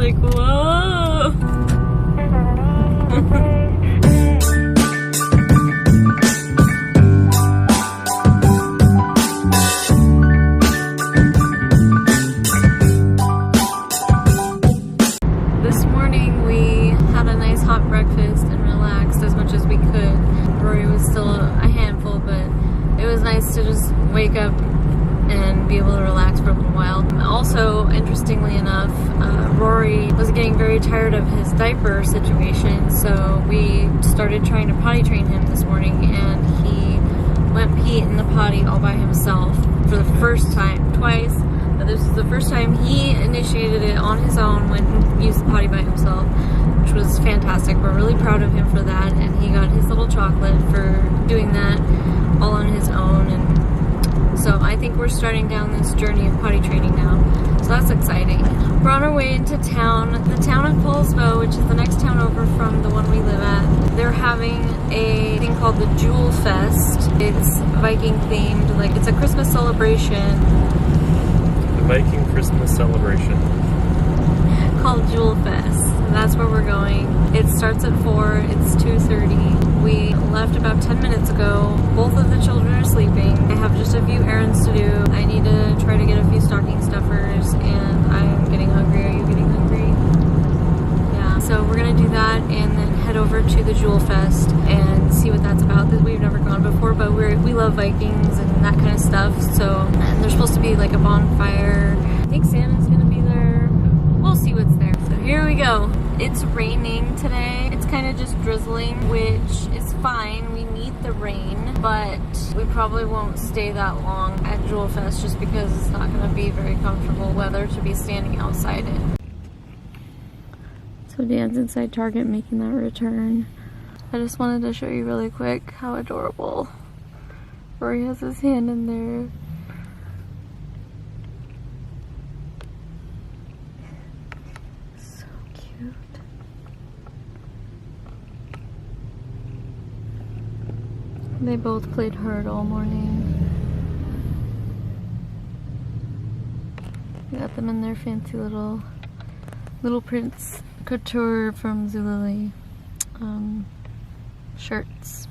like, whoa. This morning we had a nice hot breakfast and relaxed as much as we could. Rory was still a handful, but it was nice to just wake up and be able to relax for a little while. Also, interestingly enough, Rory was getting very tired of his diaper situation, so we started trying to potty train him this morning, and he went pee in the potty all by himself for the first time, twice, but this was the first time he initiated it on his own, went and used the potty by himself, which was fantastic. We're really proud of him for that, and he got his little chocolate for doing that all on his own. And so I think we're starting down this journey of potty training now. So that's exciting. We're on our way into town. The town of Poulsbo, which is the next town over from the one we live at, they're having a thing called the Jewel Fest. It's Viking themed, like it's a Christmas celebration. The Viking Christmas celebration. Called Jewel Fest. And that's where we're going. It starts at 4, it's 2:30. We left about 10 minutes ago. Both of the children are sleeping. I have just a few errands to do. I need to try to get a few stocking stuffers, and I'm getting hungry. Are you getting hungry? Yeah. So we're gonna do that and then head over to the Jewel Fest and see what that's about. We've never gone before, but we love Vikings and that kind of stuff. So, and there's supposed to be like a bonfire. I think Santa's gonna be there. We'll see what's there. So here we go. It's raining today. It's kind of just drizzling, which is fine. We need the rain, but we probably won't stay that long at Jewel Fest just because it's not going to be very comfortable weather to be standing outside in. So Dan's inside Target making that return. I just wanted to show you really quick how adorable. Rory has his hand in there. They both played hard all morning. Got them in their fancy little Prince Couture from Zulily shirts.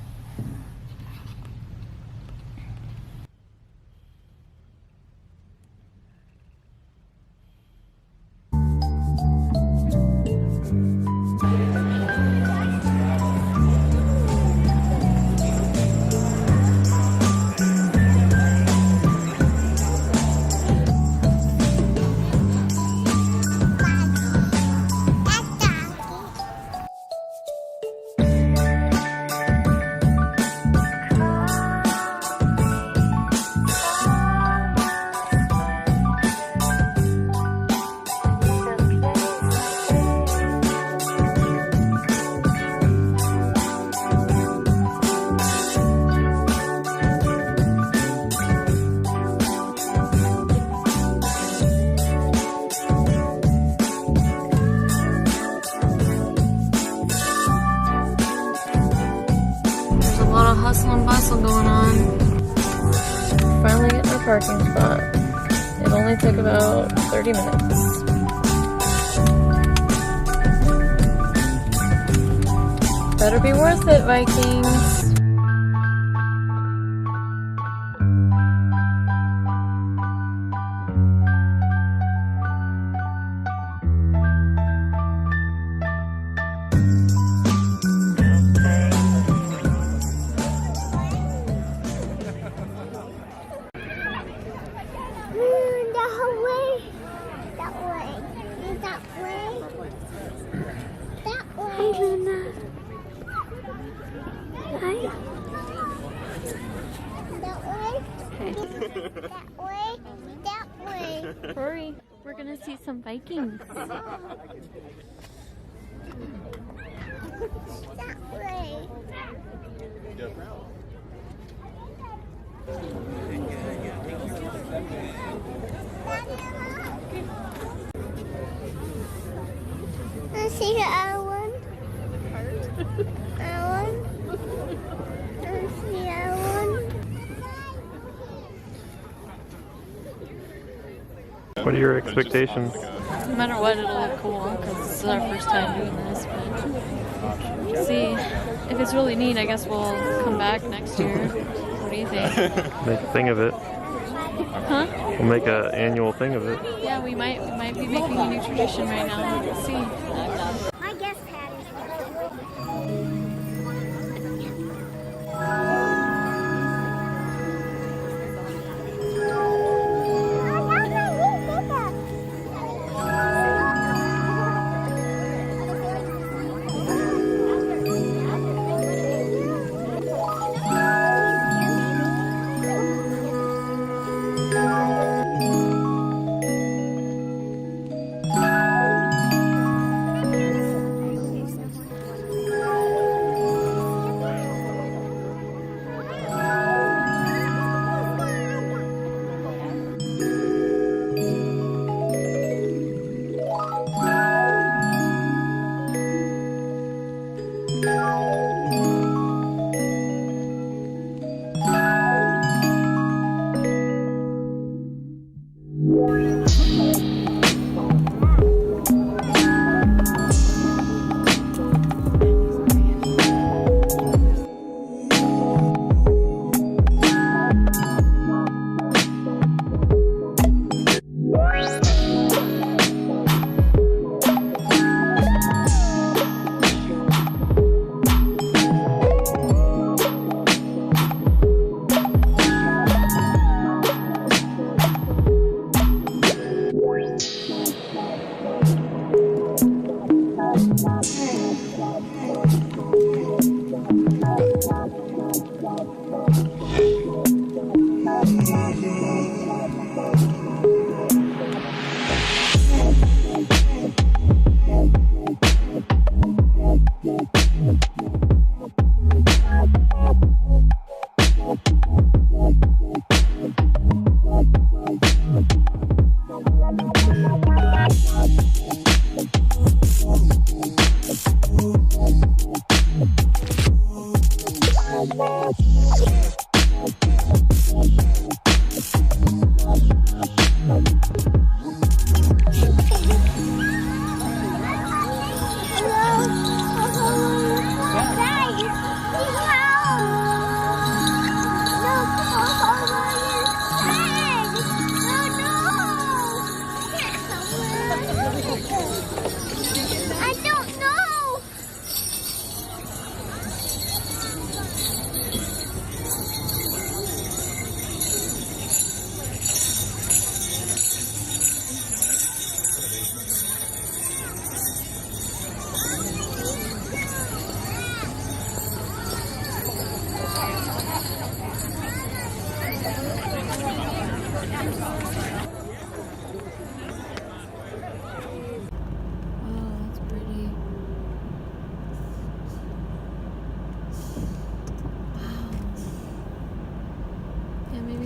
Hustle and bustle going on. Finally getting our parking spot. It only took about 30 minutes. Better be worth it, Vikings. That way. Rory, we're gonna see some Vikings. That way. Let's see the other one. Other one. Let's see the other one. What are your expectations? No matter what, it'll look cool because this is our first time doing this. But see, if it's really neat, I guess we'll come back next year. What do you think? Make a thing of it. Huh? We'll make an annual thing of it. Yeah, we might be making a new tradition right now. Let's see. My guest pad is I don't know.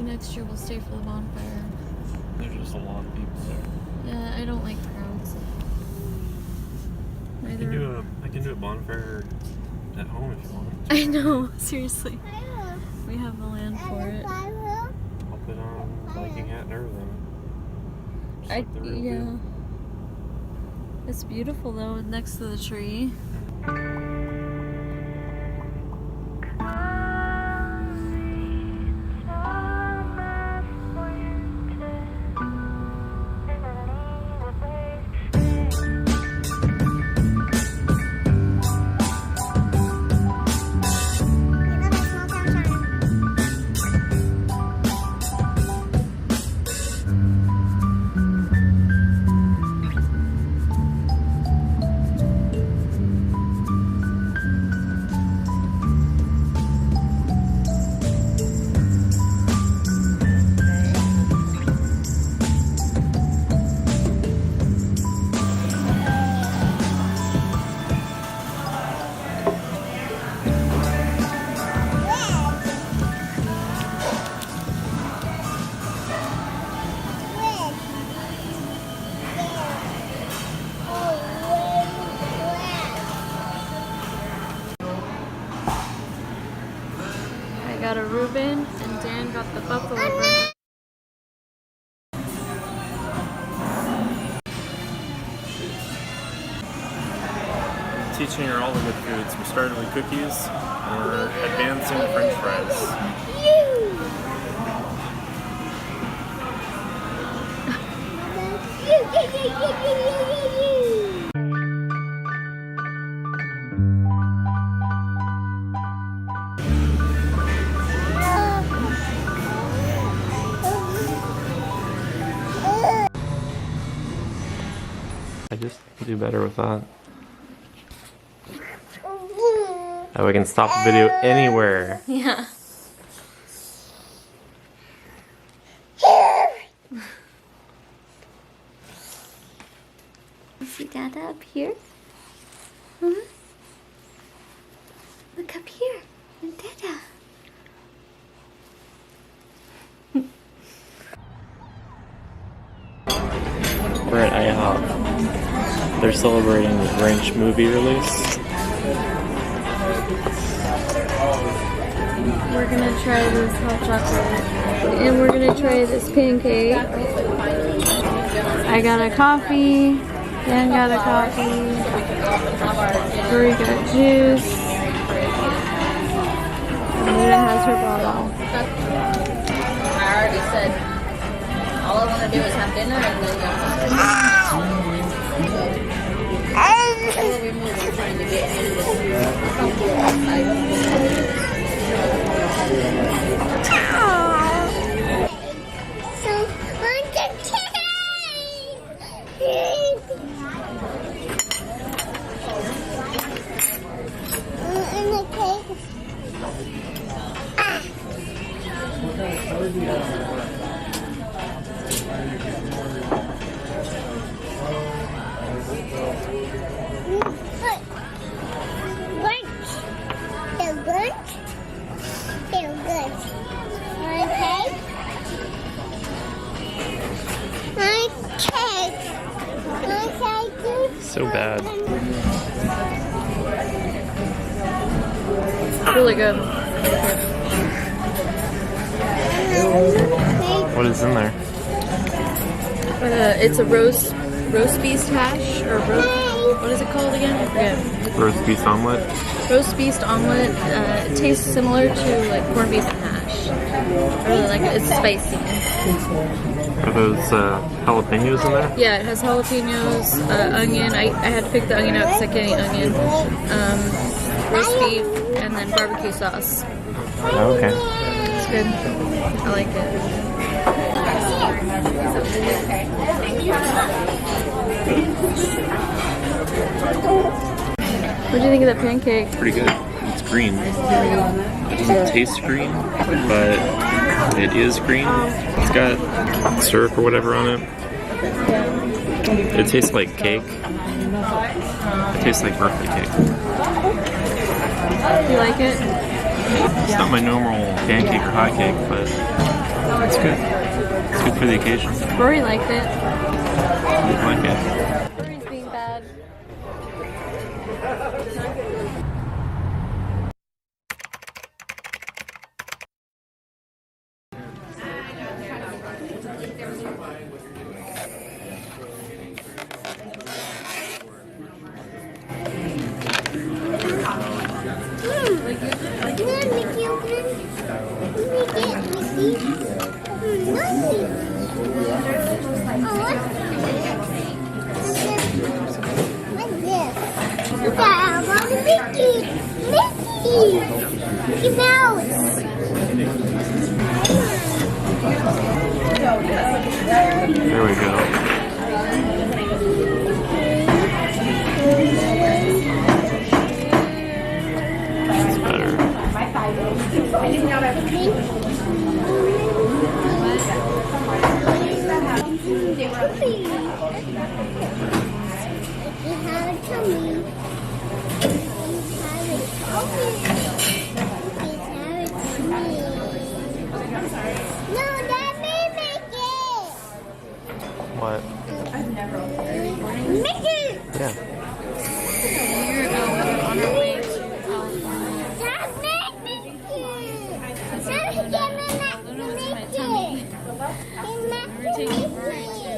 Next year we'll stay for the bonfire. There's just a lot of people there. Yeah, I don't like crowds. I can do a bonfire at home if you want. I know, seriously. We have the land for it. I'll put on Viking hat and everything. Just like the real yeah. deal. It's beautiful though, next to the tree. Got a Reuben and Dan got the buffalo burger. teaching her all the good foods. We started with cookies, and we're advancing to French fries. I just do better with that. That way we can stop the video anywhere. Yeah. See Dada up here? Huh? Look up here. Dada. We're at IHOP. They're celebrating the Grinch movie release. We're gonna try this hot chocolate. And we're gonna try this pancake. I got a coffee. Dan got a coffee. Brie got juice. And Luna has her bottle. I already said all I want to do is have dinner and then we move. We're trying to get So, on the So bad. Really good. What is in there? It's a roast beef hash or what is it called again? I forget. Roast beef omelet. Roast beef omelet. It tastes similar to like corned beef and hash. I really like it. It's spicy. Are those jalapenos in there? Yeah, it has jalapenos, onion. I had to pick the onion out because I can't eat onion. Roast beef, and then barbecue sauce. Oh, okay. It's good. I like it. What do you think of that pancake? Pretty good. It's green. It doesn't taste green, but it is green. It's got syrup or whatever on it. It tastes like cake. It tastes like birthday cake. You like it? It's not my normal pancake or hot cake, but it's good. It's good for the occasion. Rory liked it. I like it. Rory's being bad. Mickey Mouse. There we go. That's better. What? Mickey! Yeah. A year ago, we were on our way to Luna's in my tummy. We were taking Rory to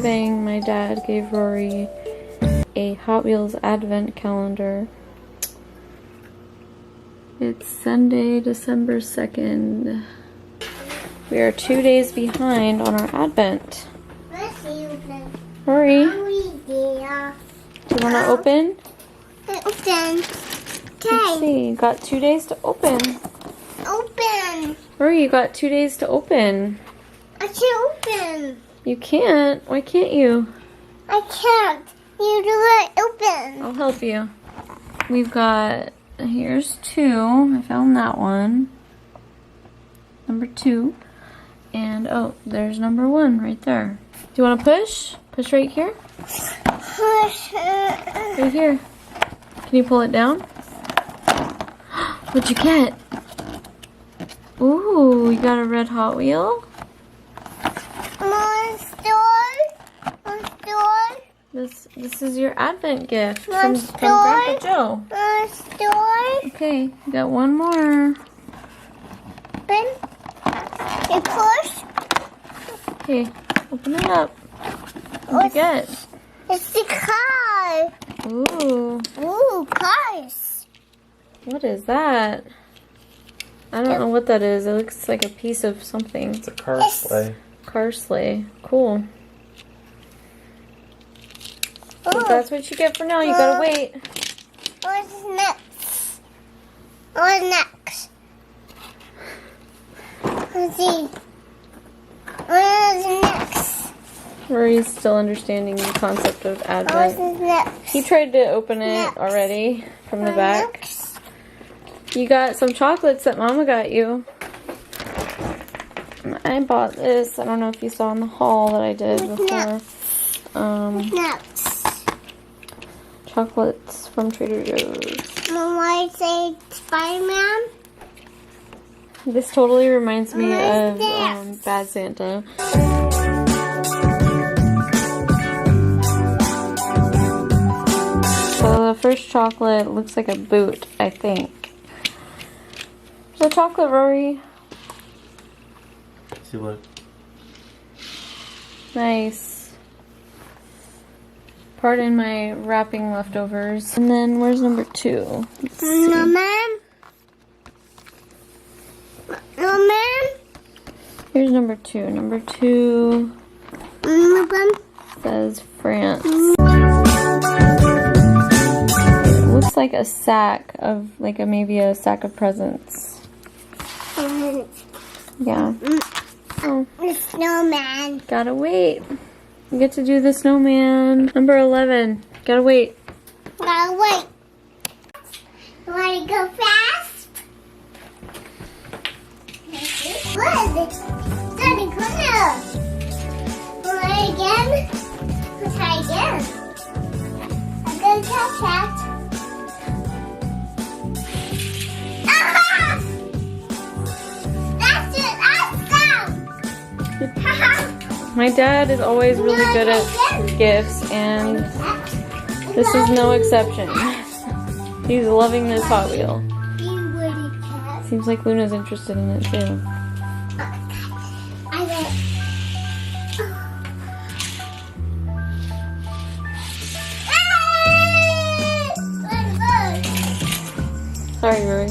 Thanksgiving, my dad gave Rory a Hot Wheels advent calendar. It's Sunday, December 2nd. We are 2 days behind on our advent. Rory, do you want to open? Open. Let's see, you got 2 days to open. Open. Rory, you got 2 days to open. I can't open. You can't? Why can't you? I can't. You do it open. I'll help you. We've got, here's 2. I found that one. Number 2. And, oh, there's number 1 right there. Do you want to push? Push right here? Right here. Can you pull it down? What'd you get? Ooh, you got a red Hot Wheel? This is your Advent gift from Grandpa Joe. Okay, you got one more. Open. You push. Okay, open it up. What'd you get? It's the car. Ooh. Ooh, cars. What is that? I don't know what that is. It looks like a piece of something. It's a car sleigh. Car sleigh. Cool. So that's what you get for now. You gotta wait. What's next? What's next? Let's see. What's next? Rory's still understanding the concept of Advent. What's next? He tried to open it already from the back. Next? You got some chocolates that Mama got you. I bought this. I don't know if you saw in the haul that I did before. What's next? Chocolates from Trader Joe's. Mom, why say Spider-Man? This totally reminds me of Bad Santa. So the first chocolate looks like a boot, I think. The chocolate, Rory. See what? Nice. Pardon my wrapping leftovers. And then where's number 2? Let's see. No, ma'am. No, ma'am. Here's number 2. Number 2 says France. It looks like a sack of, like maybe a sack of presents. Yeah. Oh, The snowman. gotta wait. You get to do the snowman. Number 11. Gotta wait. Gotta wait. You wanna go fast? Good. Starting corner. Try again. Try again. I'm gonna catch that. Ah! That's it. Awesome. My dad is always really good at gifts, and this is no exception. He's loving this Hot Wheel. Seems like Luna's interested in it too. Sorry, Rory.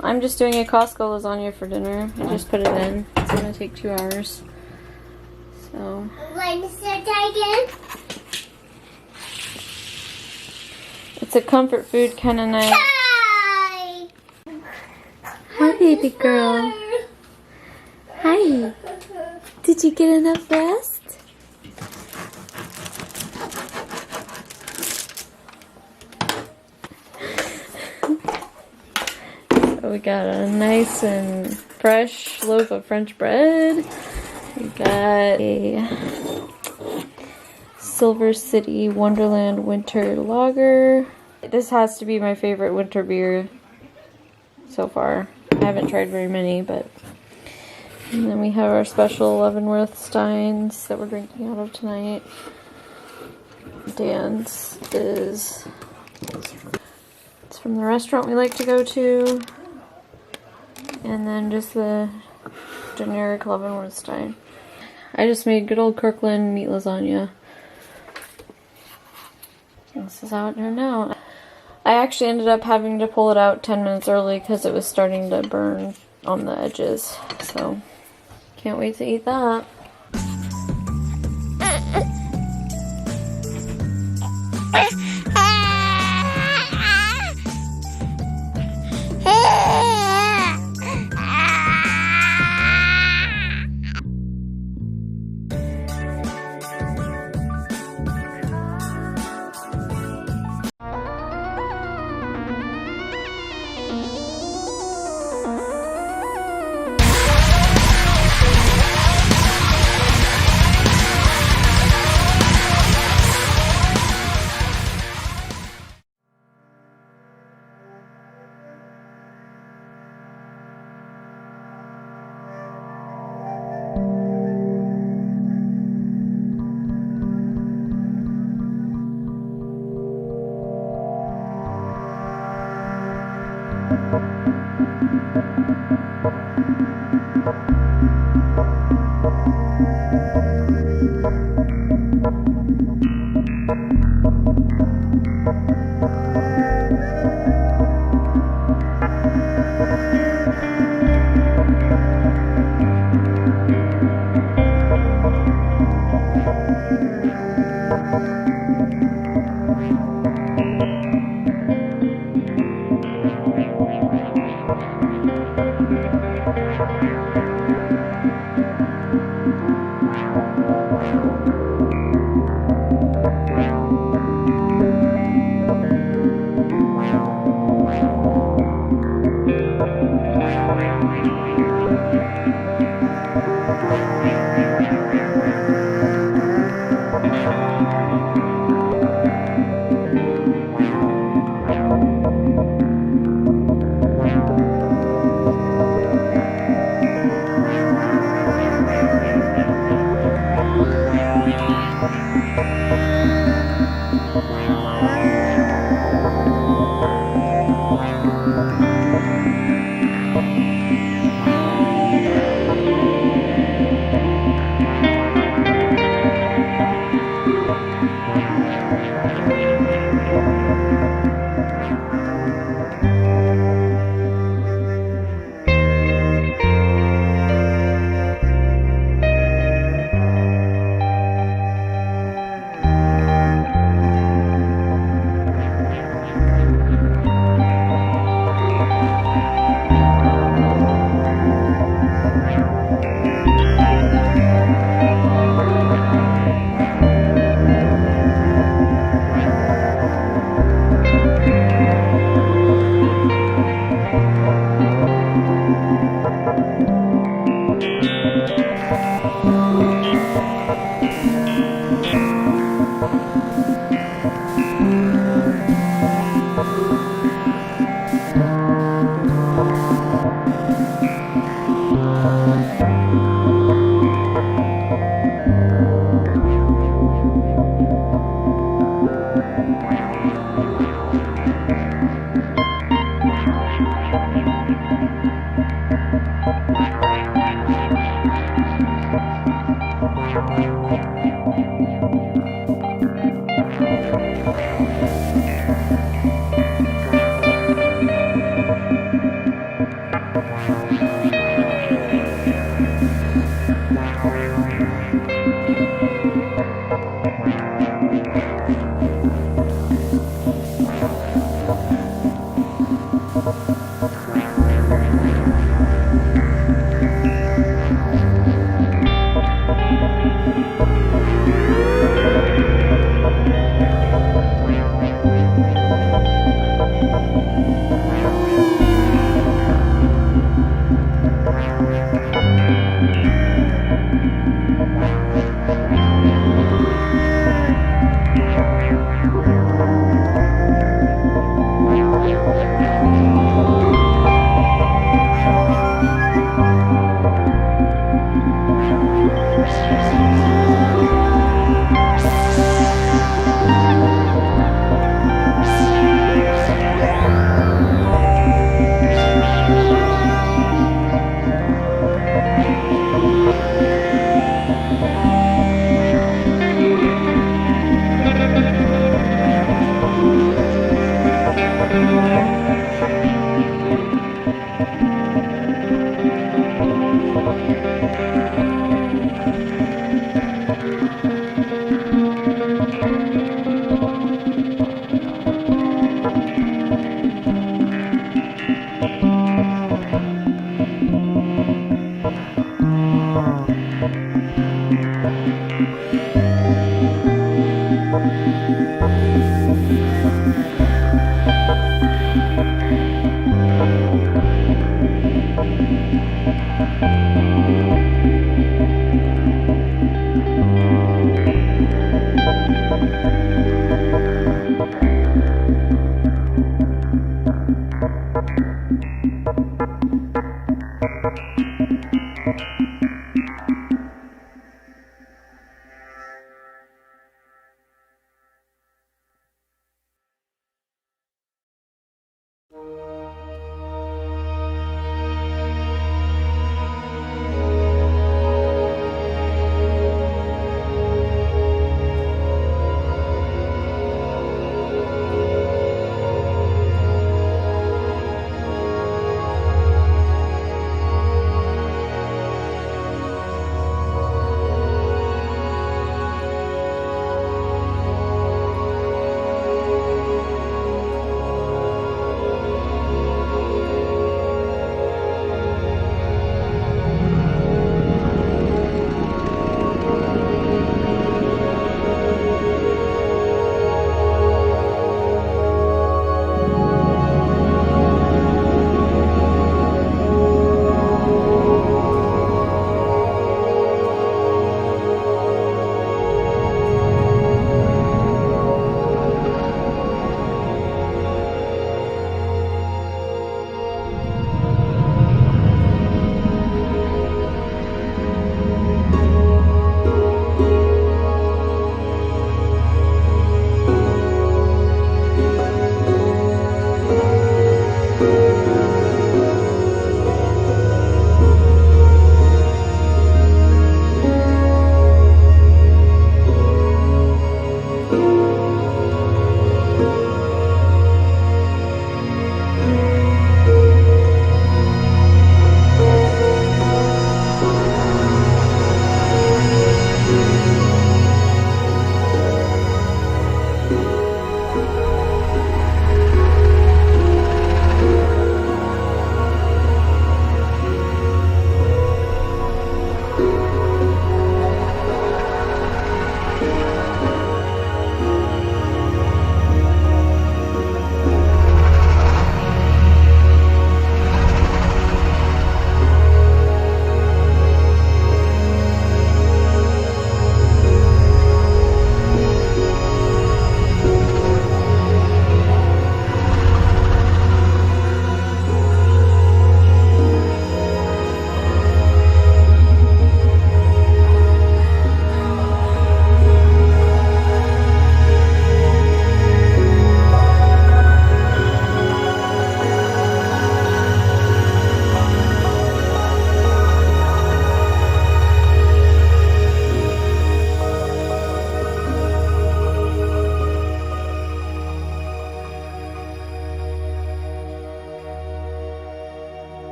I'm just doing a Costco lasagna for dinner. I just put it in. It's gonna take 2 hours. So. It's a comfort food kind of night. Hi, baby girl. Hi. Did you get enough rest? So we got a nice and fresh loaf of French bread. We got a Silver City Wonderland Winter Lager. This has to be my favorite winter beer so far. I haven't tried very many, but... And then we have our special Leavenworth Steins that we're drinking out of tonight. Dan's is... It's from the restaurant we like to go to. And then just the generic Leavenworth-Stein. I just made good old Kirkland meat lasagna. This is how it turned out. I actually ended up having to pull it out 10 minutes early because it was starting to burn on the edges. So, can't wait to eat that.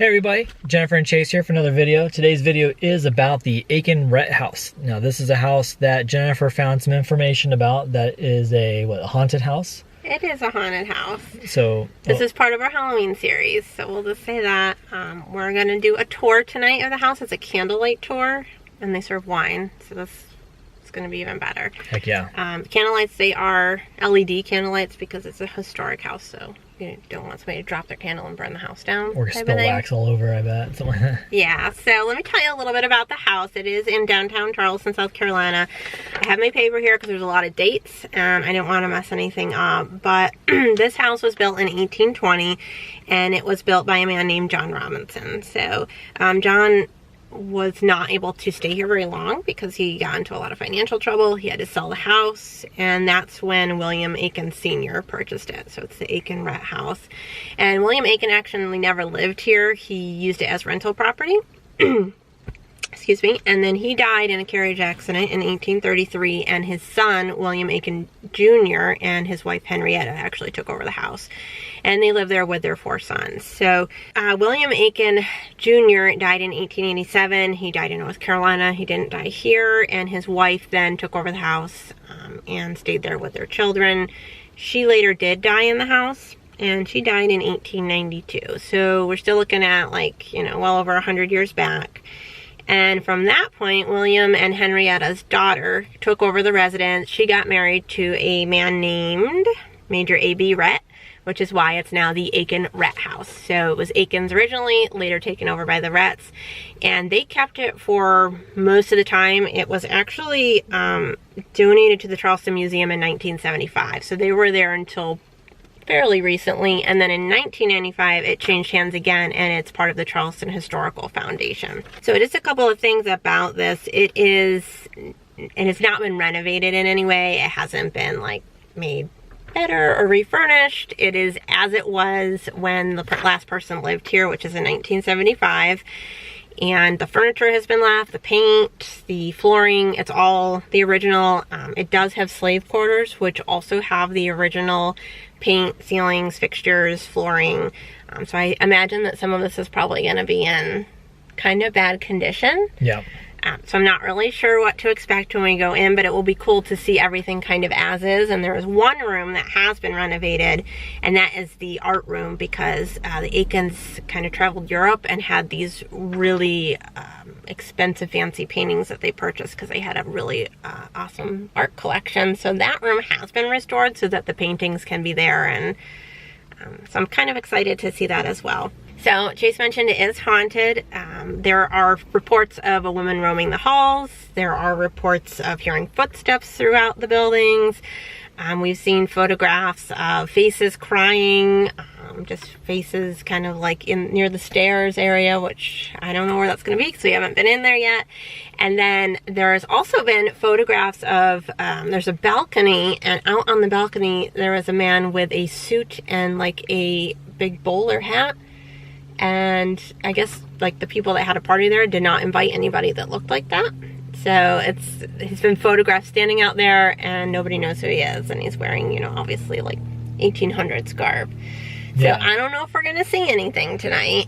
Hey everybody, Jennifer and Chase here for another video. Today's video is about the Aiken-Rhett house. Now this is a house that Jennifer found some information about that is a haunted house? It is a haunted house. So this is part of our Halloween series, so we'll just say that. We're gonna do a tour tonight of the house. It's a candlelight tour, and they serve wine, so this is gonna be even better. Heck yeah. Candlelights, they are LED candlelights because it's a historic house, so you don't want somebody to drop their candle and burn the house down. Or spill wax all over, I bet. Something like that. Yeah, so let me tell you a little bit about the house. It is in downtown Charleston, South Carolina. I have my paper here because there's a lot of dates and I didn't want to mess anything up. But this house was built in 1820 and it was built by a man named John Robinson. So John was not able to stay here very long because he got into a lot of financial trouble. He had to sell the house, and that's when William Aiken Sr. purchased it. So it's the Aiken-Rhett house. And William Aiken actually never lived here. He used it as rental property. Excuse me. And then he died in a carriage accident in 1833, and his son, William Aiken Jr., and his wife Henrietta actually took over the house. And they lived there with their 4 sons. So William Aiken Jr. died in 1887. He died in North Carolina. He didn't die here. And his wife then took over the house and stayed there with their children. She later did die in the house, and she died in 1892. So we're still looking at, like, you know, well over 100 years back. And from that point, William and Henrietta's daughter took over the residence. She got married to a man named Major A.B. Rhett, which is why it's now the Aiken-Rhett house. So it was Aiken's originally, later taken over by the Rhetts, and they kept it for most of the time. It was actually donated to the Charleston Museum in 1975, so they were there until fairly recently, and then in 1995 it changed hands again, and it's part of the Charleston Historical Foundation. So it is a couple of things about this. It has not been renovated in any way. It hasn't been like made better or refurnished. It is as it was when the last person lived here, which is in 1975. And the furniture has been left, the paint, the flooring, it's all the original. It does have slave quarters, which also have the original paint, ceilings, fixtures, flooring. So I imagine that some of this is probably going to be in kind of bad condition. Yeah. So I'm not really sure what to expect when we go in, but it will be cool to see everything kind of as is. And there is one room that has been renovated, and that is the art room, because the Aikens kind of traveled Europe and had these really expensive, fancy paintings that they purchased because they had a really awesome art collection. So that room has been restored so that the paintings can be there, and so I'm kind of excited to see that as well. So Chase mentioned it is haunted. There are reports of a woman roaming the halls. There are reports of hearing footsteps throughout the buildings. We've seen photographs of faces crying, just faces kind of like near the stairs area, which I don't know where that's going to be because we haven't been in there yet. And then there's also been photographs of, there's a balcony, and out on the balcony there was a man with a suit and like a big bowler hat. And I guess like the people that had a party there did not invite anybody that looked like that. So he's been photographed standing out there, and nobody knows who he is, and he's wearing, you know, obviously like 1800s garb. Yeah. So I don't know if we're gonna see anything tonight.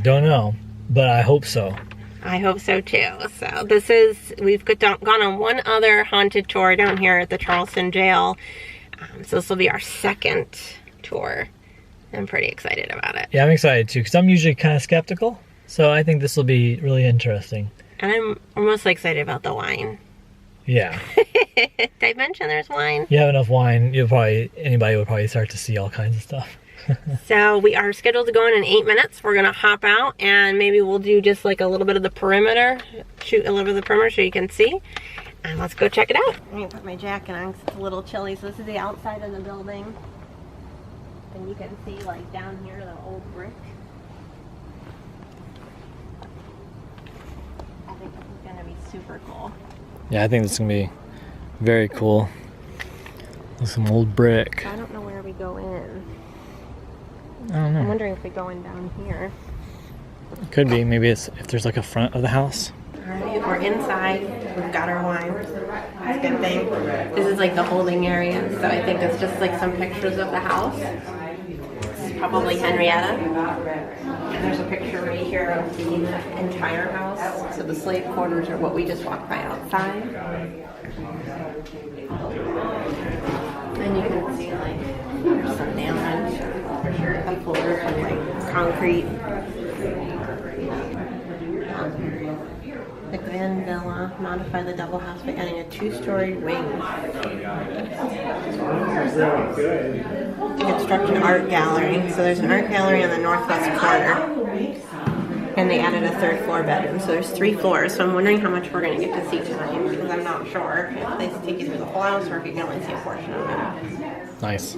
Don't know, but I hope so. I hope so too. So we've gone on one other haunted tour down here at the Charleston jail. So this will be our second tour. I'm pretty excited about it. Yeah, I'm excited too, because I'm usually kind of skeptical. So I think this will be really interesting. And I'm mostly excited about the wine. Yeah. Did I mention there's wine? You have enough wine, anybody would probably start to see all kinds of stuff. So we are scheduled to go in 8 minutes. We're gonna hop out, and maybe we'll do just like a little bit of the perimeter, shoot a little bit of the perimeter so you can see. And let's go check it out. Let me put my jacket on because it's a little chilly. So this is the outside of the building. And you can see like down here the old brick. I think this is gonna be super cool. Yeah, I think this is gonna be very cool. There's some old brick. I don't know where we go in. I don't know. I'm wondering if we go in down here. It could be. Maybe it's if there's like a front of the house. Alright, we're inside. We've got our wine. That's a good thing. This is like the holding area, so I think it's just like some pictures of the house. This is probably Henrietta. There's a picture right here of the entire house. So the slave quarters are what we just walked by outside. And you can see like there's some damage. The floors are like concrete. The Grand Villa, modify the double house by adding a 2-story wing. To construct an art gallery. So there's an art gallery on the northwest corner. And they added a 3rd floor bedroom. So there's 3 floors. So I'm wondering how much we're going to get to see tonight, because I'm not sure if they take you through the whole house or if you can only see a portion of it. Nice.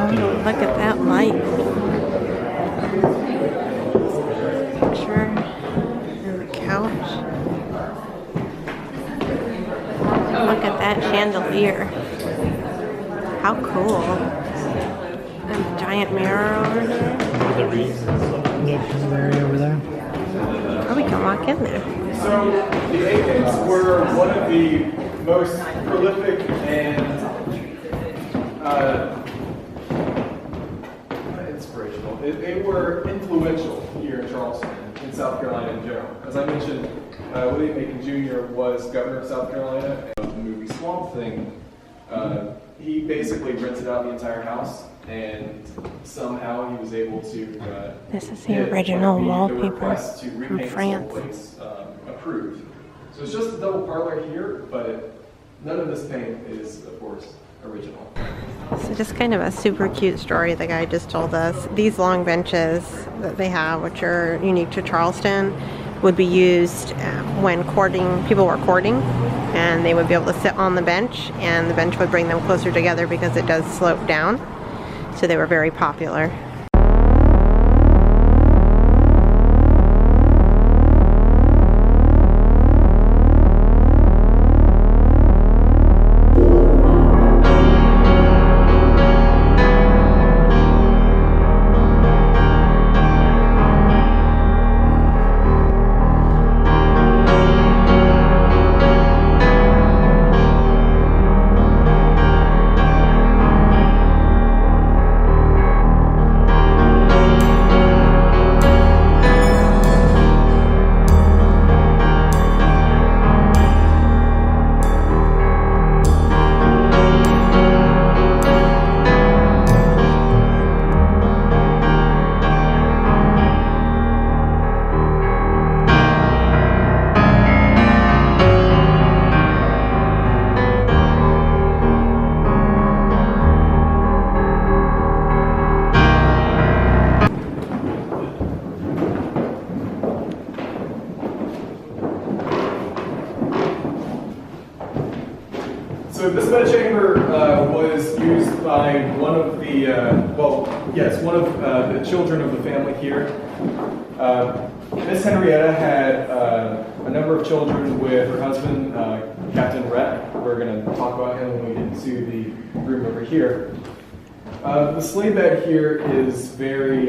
Oh, look at that light. Picture and the couch. Look at that chandelier. How cool. And a giant mirror over here. Over there. Oh, we can walk in there. So the Aikens were one of the most prolific and inspirational. They were influential here in Charleston, in South Carolina in general. As I mentioned, William Aiken Jr. was governor of South Carolina. And the movie Swamp Thing, he basically rented out the entire house, and somehow he was able to this is the original wallpaper from France. Place, approved. So it's just a double parlor here, but none of this paint is, of course, original. So just kind of a super cute story the guy just told us. These long benches that they have, which are unique to Charleston, would be used when people were courting, and they would be able to sit on the bench, and the bench would bring them closer together because it does slope down. So they were very popular. by one of the, one of the children of the family here. Miss Henrietta had a number of children with her husband, Captain Rhett. We're going to talk about him when we get to the room over here. The sleigh bed here is very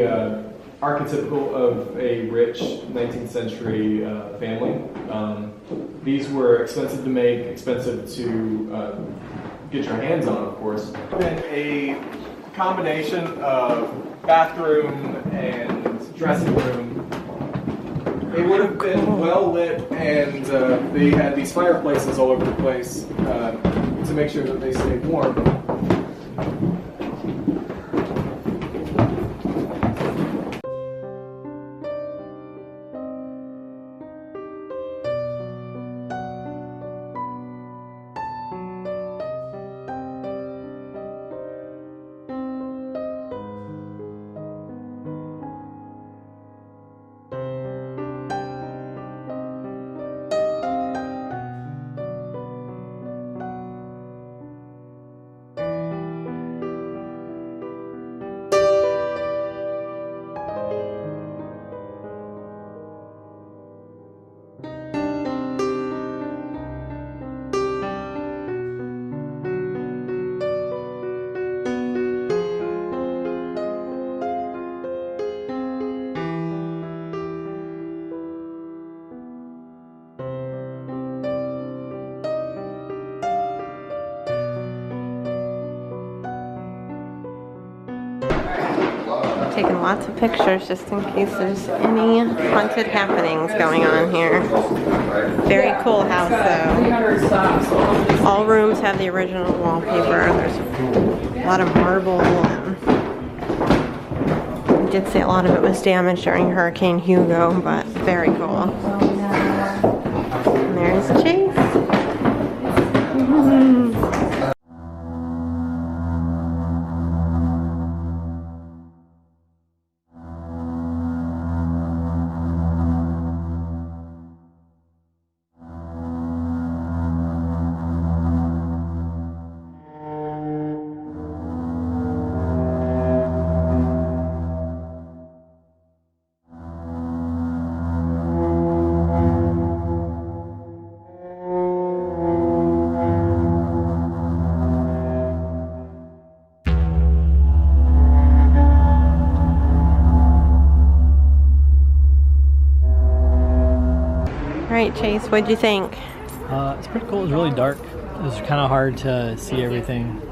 archetypical of a rich 19th century family. These were expensive to make, expensive to get your hands on, of course. And a combination of bathroom and dressing room. They would have been well lit, and they had these fireplaces all over the place to make sure that they stayed warm. Taking lots of pictures just in case there's any haunted happenings going on here. Very cool house though. All rooms have the original wallpaper. There's a lot of marble. I did say a lot of it was damaged during Hurricane Hugo, but very cool. And there's Chase. Alright, Chase, what'd you think? It's pretty cool. It was really dark. It was kind of hard to see everything.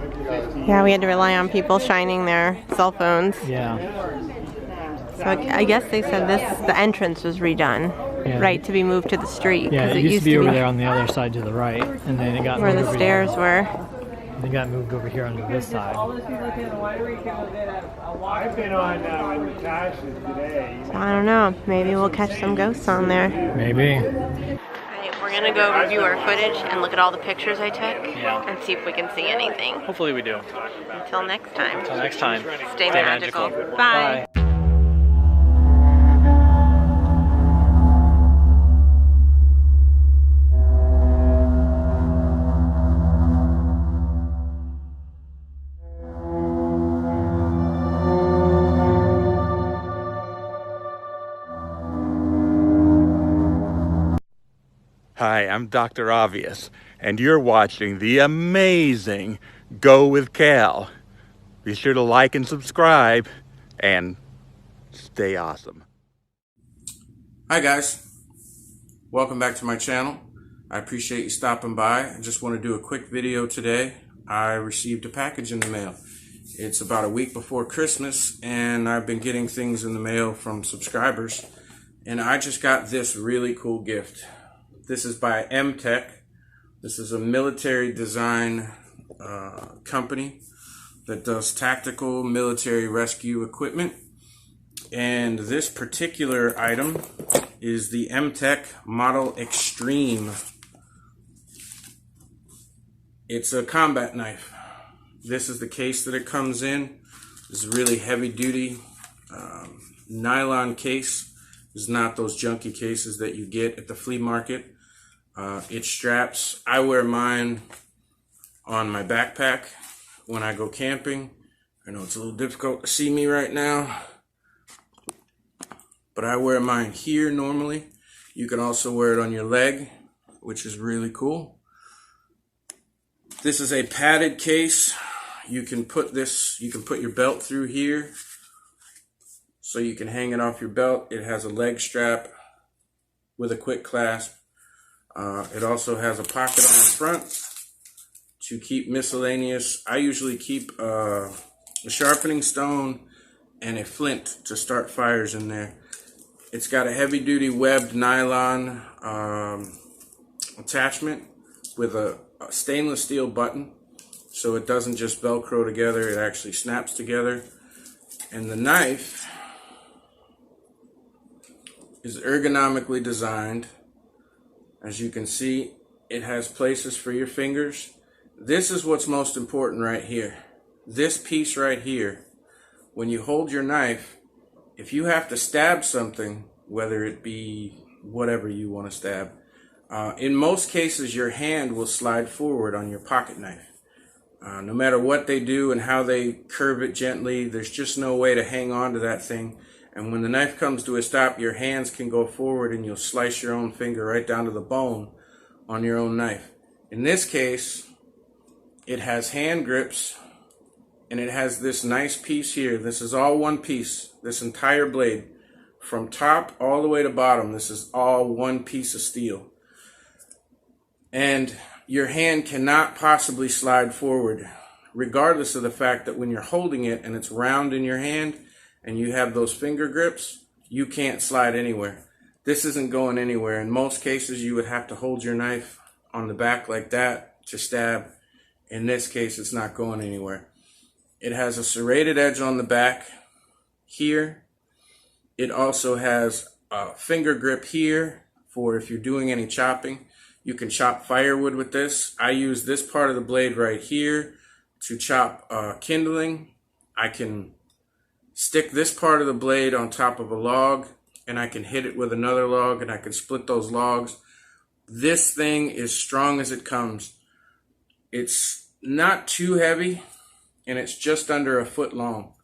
Yeah, we had to rely on people shining their cell phones. Yeah. So I guess they said the entrance was redone, Yeah. right, to be moved to the street. Yeah, it used to be over there on the other side to the right, and then it got where moved the over stairs here. were. They got moved over here onto this side. I've been on Natasha today. So I don't know, maybe we'll catch some ghosts on there. Maybe. Alright, we're gonna go review our footage and look at all the pictures I took and see if we can see anything. Hopefully we do. Until next time. Until next time. Stay magical. Bye. Hi, I'm Dr. Obvious, and you're watching the amazing Go with Cal. Be sure to like and subscribe, and stay awesome. Hi guys, welcome back to my channel. I appreciate you stopping by. I just want to do a quick video today. I received a package in the mail. It's about a week before Christmas, and I've been getting things in the mail from subscribers, and I just got this really cool gift. This is by MTech. This is a military design company that does tactical military rescue equipment. And this particular item is the MTech Model Extreme. It's a combat knife. This is the case that it comes in. It's a really heavy duty nylon case. It's not those junky cases that you get at the flea market. It straps. I wear mine on my backpack when I go camping, I know it's a little difficult to see me right now, but I wear mine here normally. You can also wear it on your leg, which is really cool. This is a padded case. You can put your belt through here, so you can hang it off your belt. It has a leg strap with a quick clasp. It also has a pocket on the front to keep miscellaneous. I usually keep a sharpening stone and a flint to start fires in there. It's got a heavy duty webbed nylon attachment with a stainless steel button, so it doesn't just Velcro together, it actually snaps together. And the knife is ergonomically designed. As you can see, it has places for your fingers. This is what's most important right here. This piece right here, when you hold your knife, if you have to stab something, whether it be whatever you want to stab, in most cases your hand will slide forward on your pocket knife. No matter what they do and how they curve it gently, there's just no way to hang on to that thing. And when the knife comes to a stop, your hands can go forward and you'll slice your own finger right down to the bone on your own knife. In this case, it has hand grips, and it has this nice piece here. This is all one piece, this entire blade. From top all the way to bottom, this is all one piece of steel. And your hand cannot possibly slide forward, regardless of the fact that when you're holding it and it's round in your hand and you have those finger grips, you can't slide anywhere. This isn't going anywhere. In most cases, you would have to hold your knife on the back like that to stab. In this case, it's not going anywhere. It has a serrated edge on the back here. It also has a finger grip here for if you're doing any chopping. You can chop firewood with this. I use this part of the blade right here to chop kindling. I can stick this part of the blade on top of a log, and I can hit it with another log, and I can split those logs. This thing is strong as it comes. It's not too heavy, and it's just under a foot long.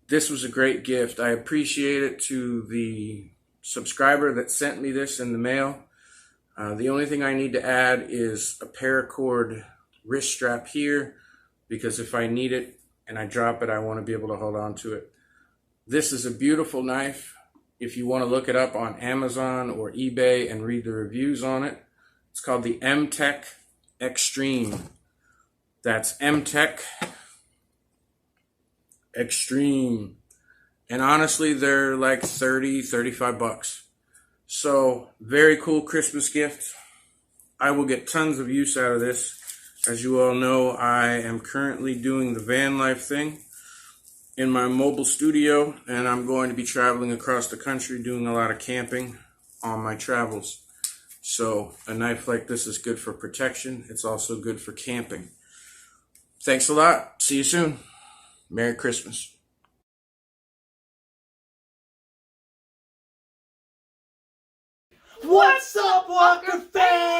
This was a great gift. I appreciate it to the subscriber that sent me this in the mail. The only thing I need to add is a paracord wrist strap here, because if I need it and I drop it, I want to be able to hold on to it. This is a beautiful knife. If you want to look it up on Amazon or eBay and read the reviews on it, it's called the M-Tech Extreme. That's M-Tech Extreme. And honestly, they're like 30, 35 bucks. So, very cool Christmas gift. I will get tons of use out of this. As you all know, I am currently doing the van life thing in my mobile studio, and I'm going to be traveling across the country doing a lot of camping on my travels. So, a knife like this is good for protection. It's also good for camping. Thanks a lot. See you soon. Merry Christmas. What's up, Walker fam?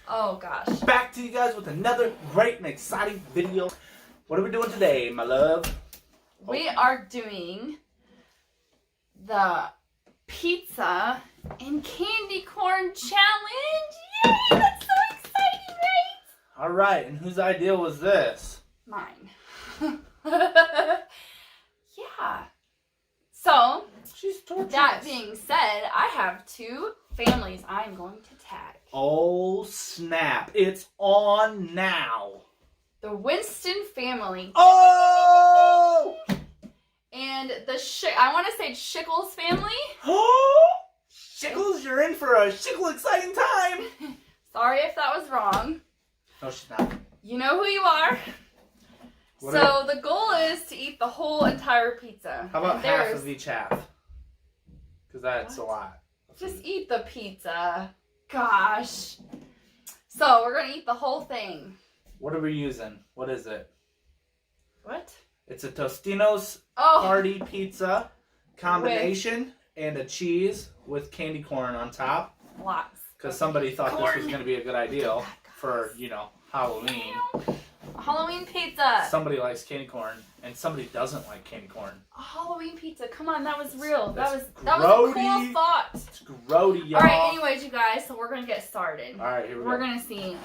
Oh gosh. Back to you guys with another great and exciting video. What are we doing today, my love? We are doing the pizza and candy corn challenge. Yay! That's so exciting, right? Alright, and whose idea was this? Mine. Yeah. So, that being said, I have two families I'm going to tag. Oh, snap. It's on now. The Winston family. Oh! And the I want to say Shickles family. Oh! Shickles, you're in for a Shickle exciting time. Sorry if that was wrong. No, she's not. You know who you are. So the goal is to eat the whole entire pizza. How about half of each half? Because that's a lot. Just eat the pizza. Gosh. So we're going to eat the whole thing. What are we using? What is it? What? It's a Tostino's party pizza combination and a cheese with candy corn on top. Lots. Because somebody thought this was going to be a good idea for, you know, Halloween. Halloween pizza. Somebody likes candy corn, and somebody doesn't like candy corn. A Halloween pizza. Come on, that was real. That was a grody. cool thought. It's grody, y'all. All right. Anyways, you guys, so we're gonna get started. All right, here we go. We're gonna see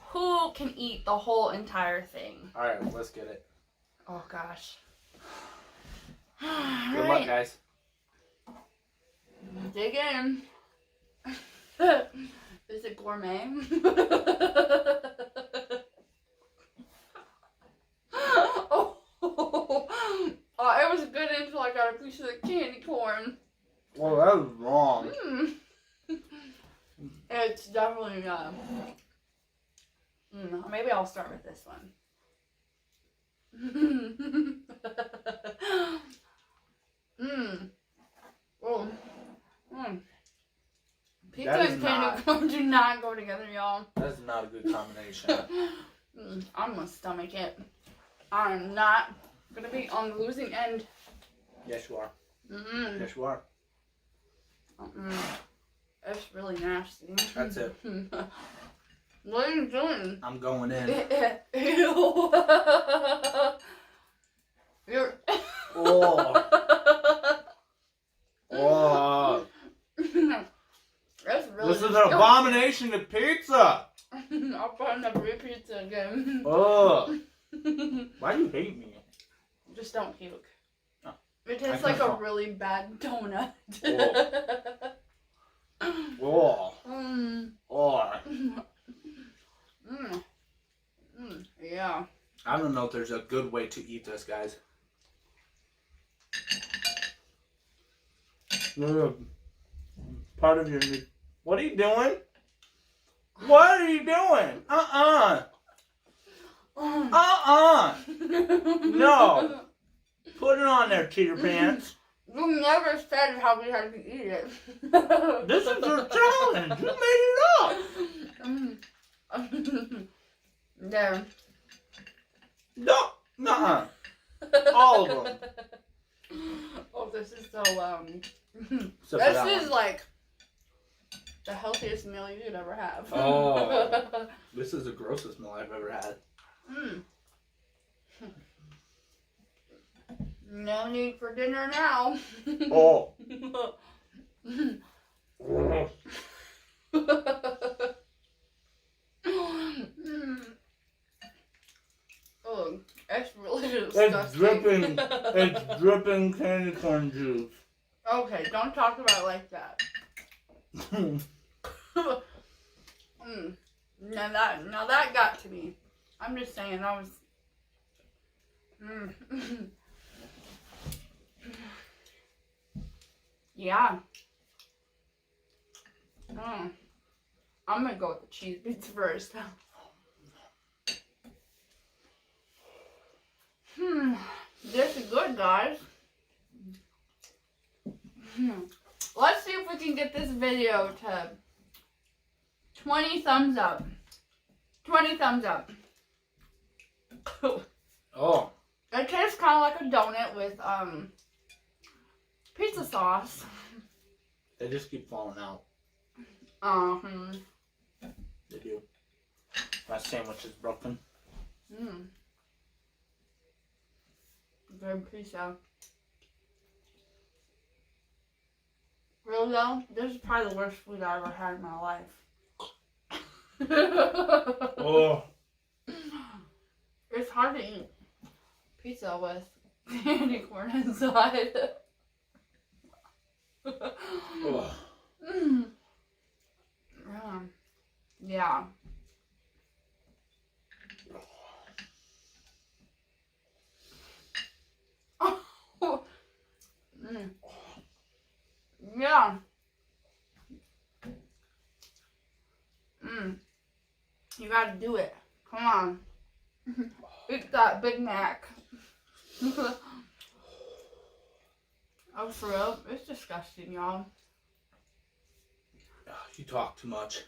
who can eat the whole entire thing. All right, let's get it. Oh gosh. Good luck, guys. Dig in. Is it gourmet? It was good until I got a piece of the candy corn. Well, that was wrong. It's definitely maybe I'll start with this one. Pizza and candy corn do not go together, y'all. That's not a good combination. I'm gonna stomach it. I'm not gonna be on the losing end. Yes, you are. Yes, you are. It's really nasty. That's it. What are you doing? I'm going in. Ew. You're. Oh. Oh. That's really This is an abomination to pizza. I'll find a free pizza again. Oh. Why do you hate me? Just don't puke. Oh. It tastes like a really bad donut. Oh. Oh. Yeah. I don't know if there's a good way to eat this, guys. Part of your... What are you doing? What are you doing? No. Put it on there, cheater pants. You never said how we had to eat it. This is your challenge. You made it up. There. No. Nuh-uh. All of them. Oh, this is so, This is like the healthiest meal you could ever have. Oh. This is the grossest meal I've ever had. No need for dinner now. Oh. Oh, it's really disgusting. It's dripping candy corn juice. Okay, don't talk about it like that. Now that got to me. I'm just saying that was. Yeah. I'm gonna go with the cheese bits first. This is good, guys. Let's see if we can get this video to 20 thumbs up. 20 thumbs up. Oh. It tastes kind of like a donut with pizza sauce. They just keep falling out. They do. My sandwich is broken. Good pizza. Really though, this is probably the worst food I ever had in my life. Oh. It's hard to eat pizza with candy corn inside. Oh. Yeah. Yeah. You gotta do it. Come on. Eat that Big Mac. Oh, for real? It's disgusting, y'all. You talk too much.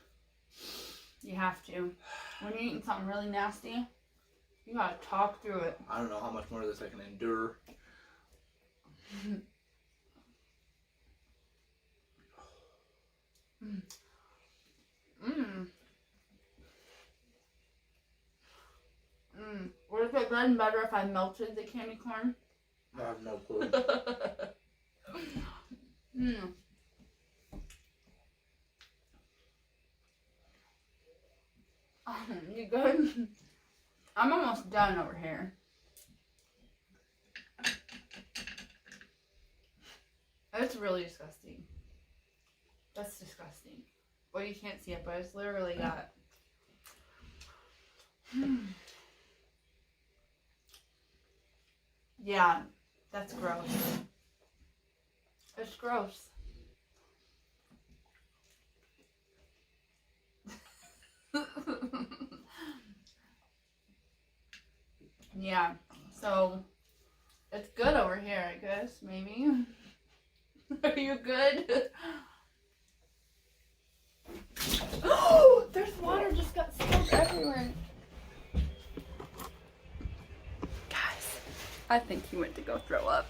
You have to. When you're eating something really nasty, you gotta talk through it. I don't know how much more of this I can endure. Would it have been better if I melted the candy corn? I have no clue. You good? I'm almost done over here. It's really disgusting. That's disgusting. Well, you can't see it, but it's literally got... Yeah, that's gross. It's gross. Yeah, so it's good over here, I guess, maybe. Are you good? Oh, there's water just got spilled everywhere. Guys, I think he went to go throw up.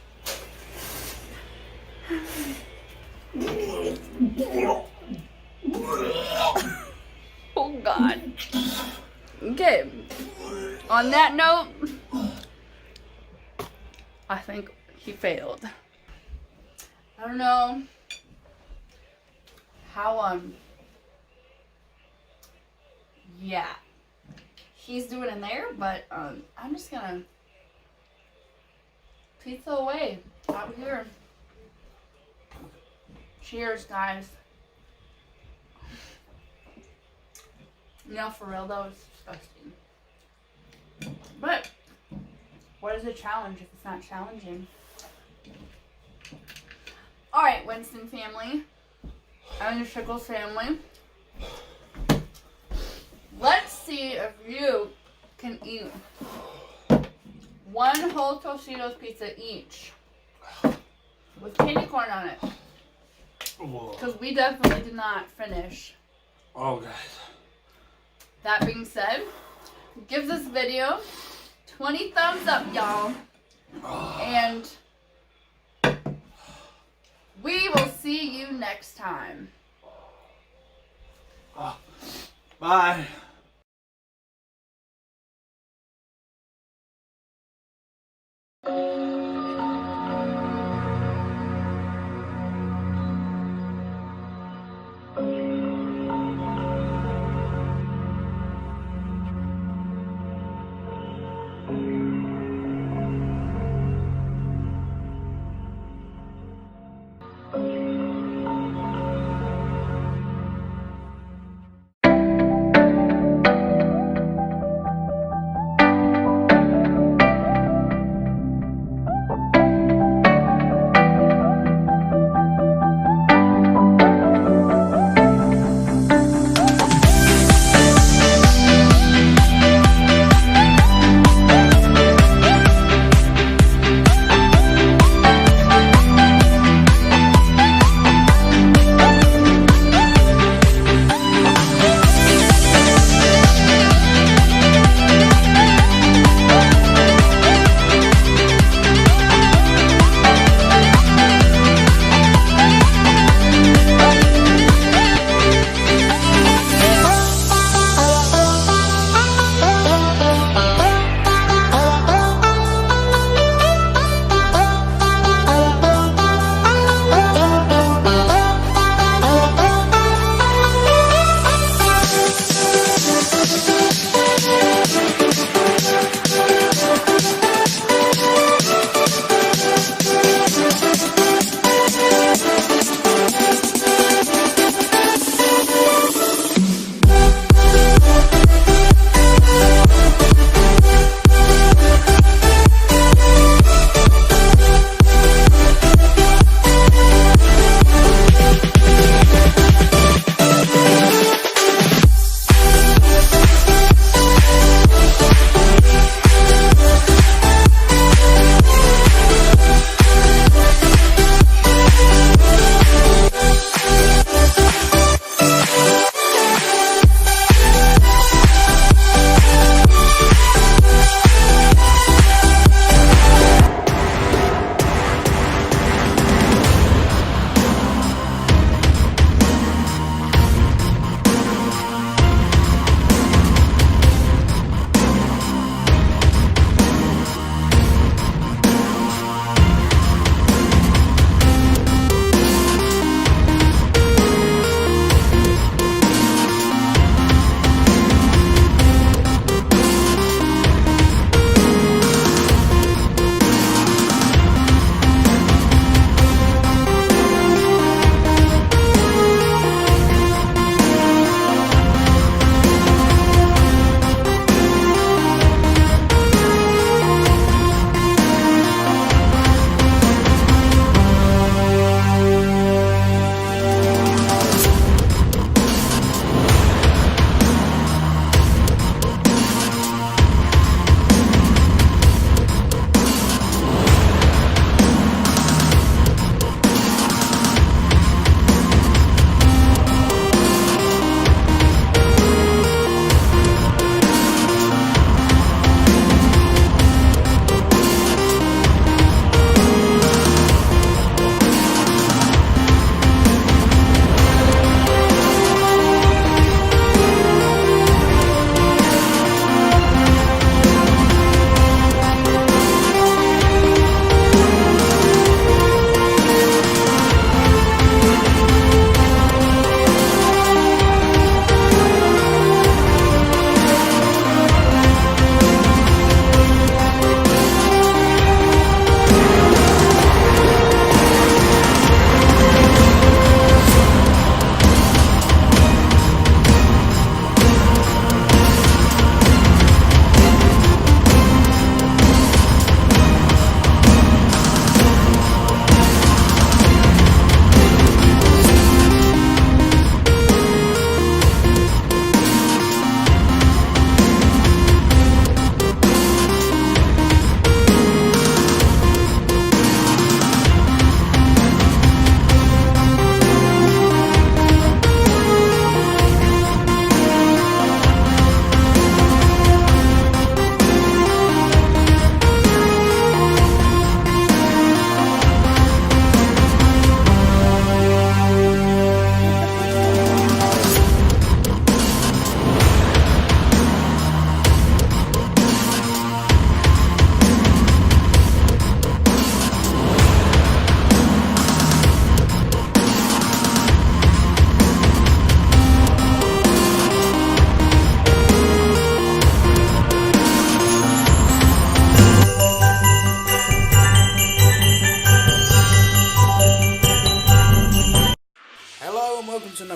Oh God. Okay. On that note, I think he failed. I don't know how yeah, he's doing in there, but I'm just gonna pizza away out here. Cheers, guys. You know, for real though, it's disgusting. But what is a challenge if it's not challenging? Alright, Winston family and the Trickles family. Let's see if you can eat one whole Tostitos pizza each with candy corn on it. Because we definitely did not finish. Oh, guys. That being said, give this video 20 thumbs up, y'all. And we will see you next time. Bye.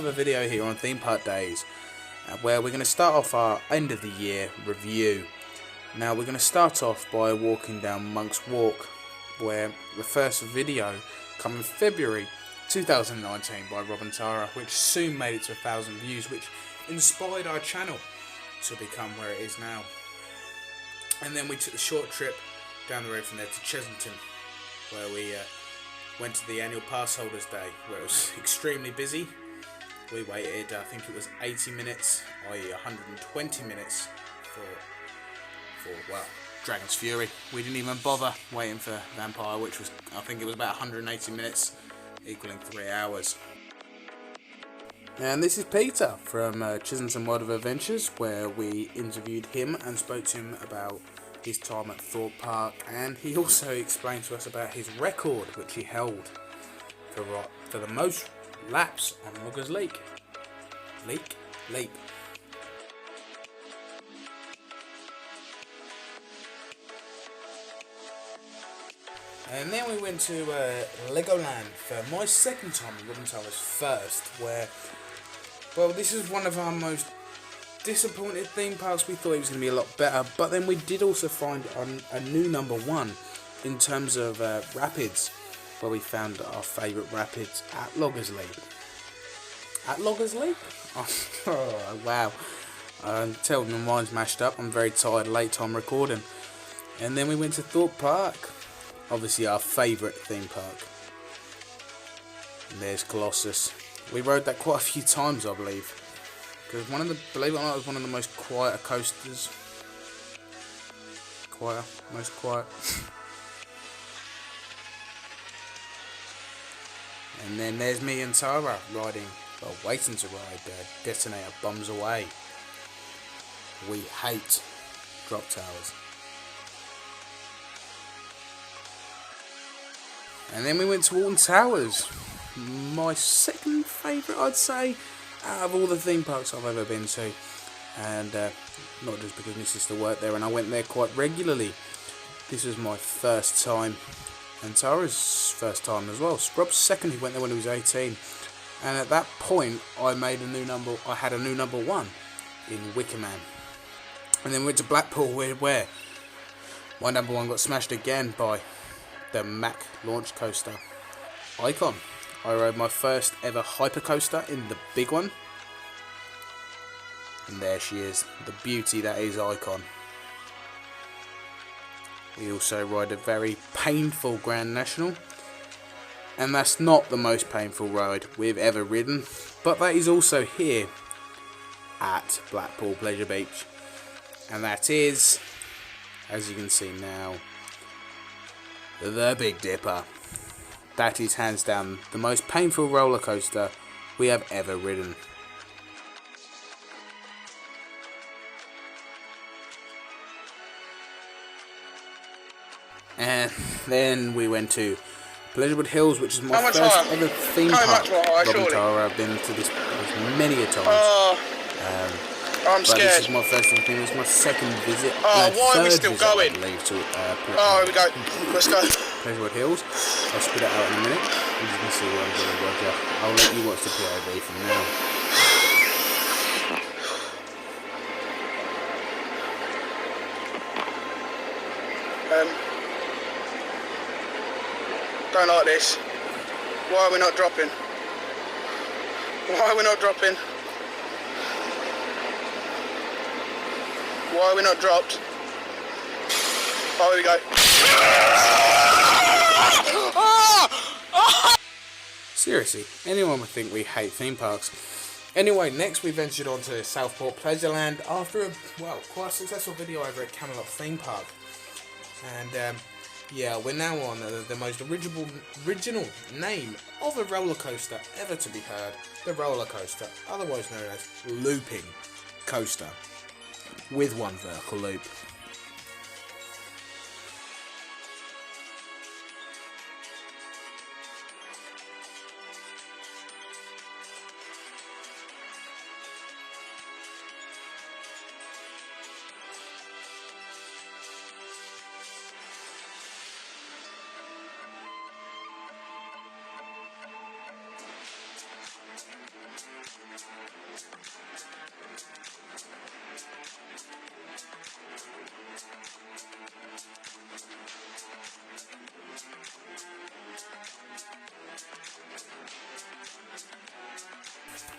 another video here on Theme Park Days, where we're going to start off our end of the year review. Now we're going to start off by walking down Monk's Walk, where the first video come in February 2019 by Rob and Tara, which soon made it to 1,000 views, which inspired our channel to become where it is now. And then we took the short trip down the road from there to Chesington, where we went to the annual pass holders day, where it was extremely busy. We waited, I think it was 80 minutes, i.e. 120 minutes for well, Dragon's Fury. We didn't even bother waiting for Vampire, which was, I think it was about 180 minutes, equaling 3 hours. And this is Peter from Chesington World of Adventures, where we interviewed him and spoke to him about his time at Thorpe Park, and he also explained to us about his record, which he held for the most laps on Loggers Leap. And then we went to Legoland for my second time, and Robin Tara's first, where, well, this is one of our most disappointed theme parks. We thought it was going to be a lot better, but then we did also find a new number one in terms of rapids, where we found our favourite rapids at Loggers Leap. At Loggers Leap? Oh, wow. Tell my mind's mashed up. I'm very tired, late time recording. And then we went to Thorpe Park, obviously our favourite theme park. And there's Colossus. We rode that quite a few times, I believe. Because believe it or not, it was one of the most quieter coasters. Most quiet. And then there's me and Tara waiting to ride Detonator Bombs Away. We hate drop towers. And then we went to Alton Towers. My second favourite, I'd say, out of all the theme parks I've ever been to. And not just because my sister worked there and I went there quite regularly. This was my first time, and Tara's first time as well. Rob's second, he went there when he was 18. And at that point, I had a new number one in Wicker Man. And then we went to Blackpool, where my number one got smashed again by the Mack launch coaster Icon. I rode my first ever hyper coaster in the big one, and there she is, the beauty that is Icon. We also ride a very painful Grand National, and that's not the most painful ride we've ever ridden, but that is also here at Blackpool Pleasure Beach, and that is, as you can see now, the Big Dipper. That is hands down the most painful roller coaster we have ever ridden. And then we went to Pleasurewood Hills, which is my first ever theme park. Rob and Tara have been to this many a times. I'm scared. This is my first thing. It was my second visit. Why are we still going? I believe, to, here we go. Let's go. Pleasurewood Hills. I'll spit it out in a minute. As you can see where I'm doing, Roger. I'll let you watch the POV from now. Don't like this. Why are we not dropping? Why are we not dropping? Why are we not dropped? Oh, here we go. Seriously, anyone would think we hate theme parks. Anyway, next we ventured on to Southport Pleasureland after a, well, quite a successful video over at Camelot Theme Park. And yeah, we're now on the most original name of a roller coaster ever to be heard. The roller coaster, otherwise known as looping coaster, with one vertical loop.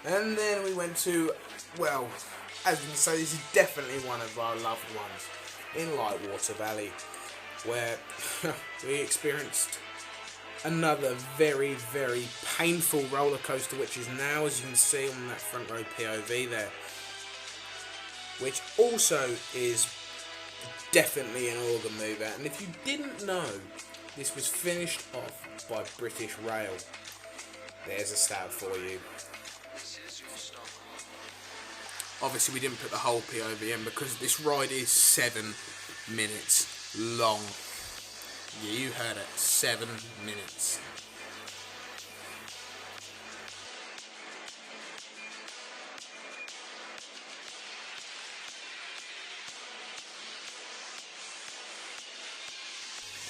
And then we went to, well, as you can say, this is definitely one of our loved ones in Lightwater Valley, where we experienced another very, very painful roller coaster, which is now, as you can see on that front row POV there, which also is definitely an organ mover. And if you didn't know, this was finished off by British Rail. There's a stat for you. Obviously we didn't put the whole POV in because this ride is 7 minutes long. Yeah, you heard it, 7 minutes.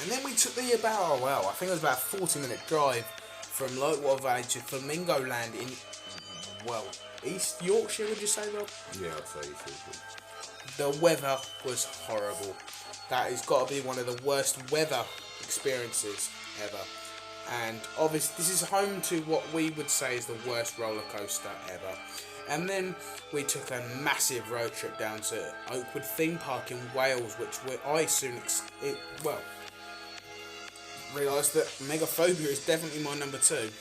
And then we took the about, well, I think it was about a 40-minute drive from Lightwater Valley to Flamingo Land in, well, East Yorkshire, would you say, Rob? Yeah, I'd say East Yorkshire. The weather was horrible. That has got to be one of the worst weather experiences ever. And obviously, this is home to what we would say is the worst roller coaster ever. And then we took a massive road trip down to Oakwood Theme Park in Wales, which I soon, realised that Megaphobia is definitely my number 2.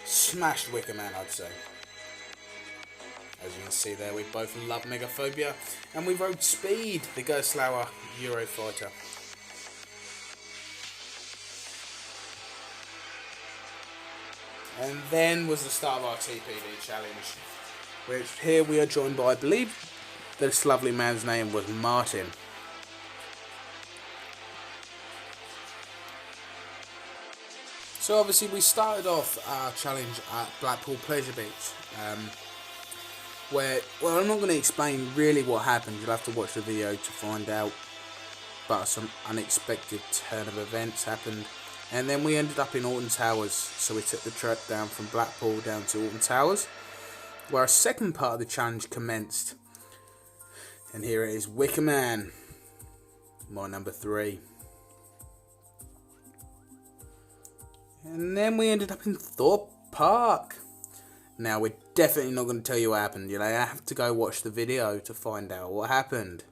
Smashed Wicker Man, I'd say. As you can see there, we both love Megaphobia, and we rode Speed, the Gerstlauer Eurofighter. And then was the start of our TPD challenge, which here we are joined by, I believe this lovely man's name was Martin. So obviously we started off our challenge at Blackpool Pleasure Beach, where, well, I'm not going to explain really what happened, you'll have to watch the video to find out, but some unexpected turn of events happened, and then we ended up in Alton Towers, so we took the trek down from Blackpool down to Alton Towers, where a second part of the challenge commenced, and here it is, Wicker Man, my number 3. And then we ended up in Thorpe Park. Now, we're definitely not going to tell you what happened. You know, you have to go watch the video to find out what happened.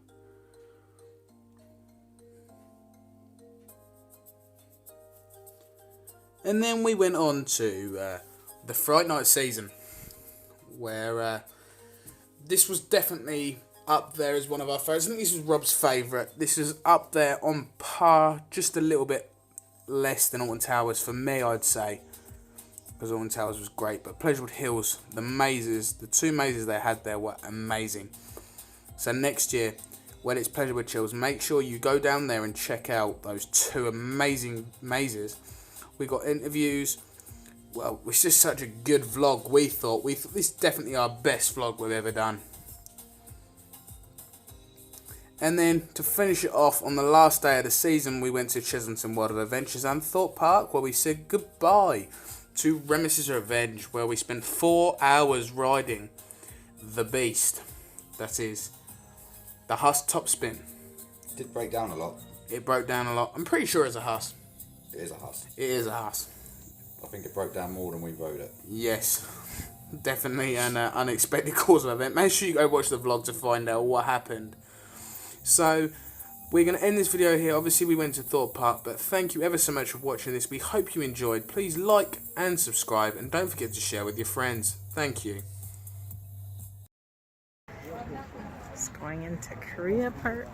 And then we went on to the Fright Night season, where this was definitely up there as one of our favourites. I think this was Rob's favourite. This is up there on par, just a little bit less than Alton Towers for me, I'd say, because Alton Towers was great, but Pleasurewood Hills, the mazes, the 2 mazes they had there were amazing. So next year, when it's Pleasurewood Hills, make sure you go down there and check out those 2 amazing mazes. We got interviews. Well, it's just such a good vlog. We thought this is definitely our best vlog we've ever done. And then, to finish it off, on the last day of the season, we went to Chesington World of Adventures and Thorpe Park, where we said goodbye to Remus's Revenge, where we spent 4 hours riding the Beast. That is, the Husk Top Spin. It did break down a lot. It broke down a lot. I'm pretty sure it's a Husk. It is a Husk. It is a Husk. I think it broke down more than we rode it. Yes, definitely an unexpected cause of event. Make sure you go watch the vlog to find out what happened. So, we're going to end this video here. Obviously, we went to Thorpe Park, but thank you ever so much for watching this. We hope you enjoyed. Please like and subscribe, and don't forget to share with your friends. Thank you. Just going into Korea Park.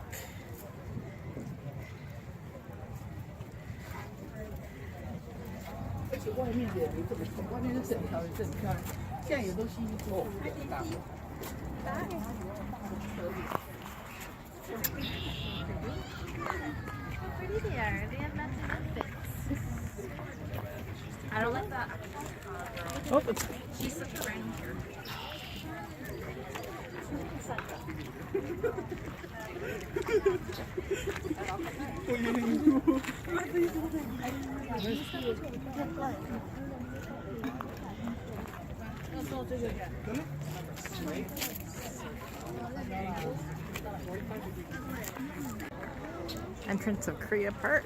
How pretty they are. They have matching outfits. I don't like that. Oh, it's She's such a random character. entrance of Korea Park.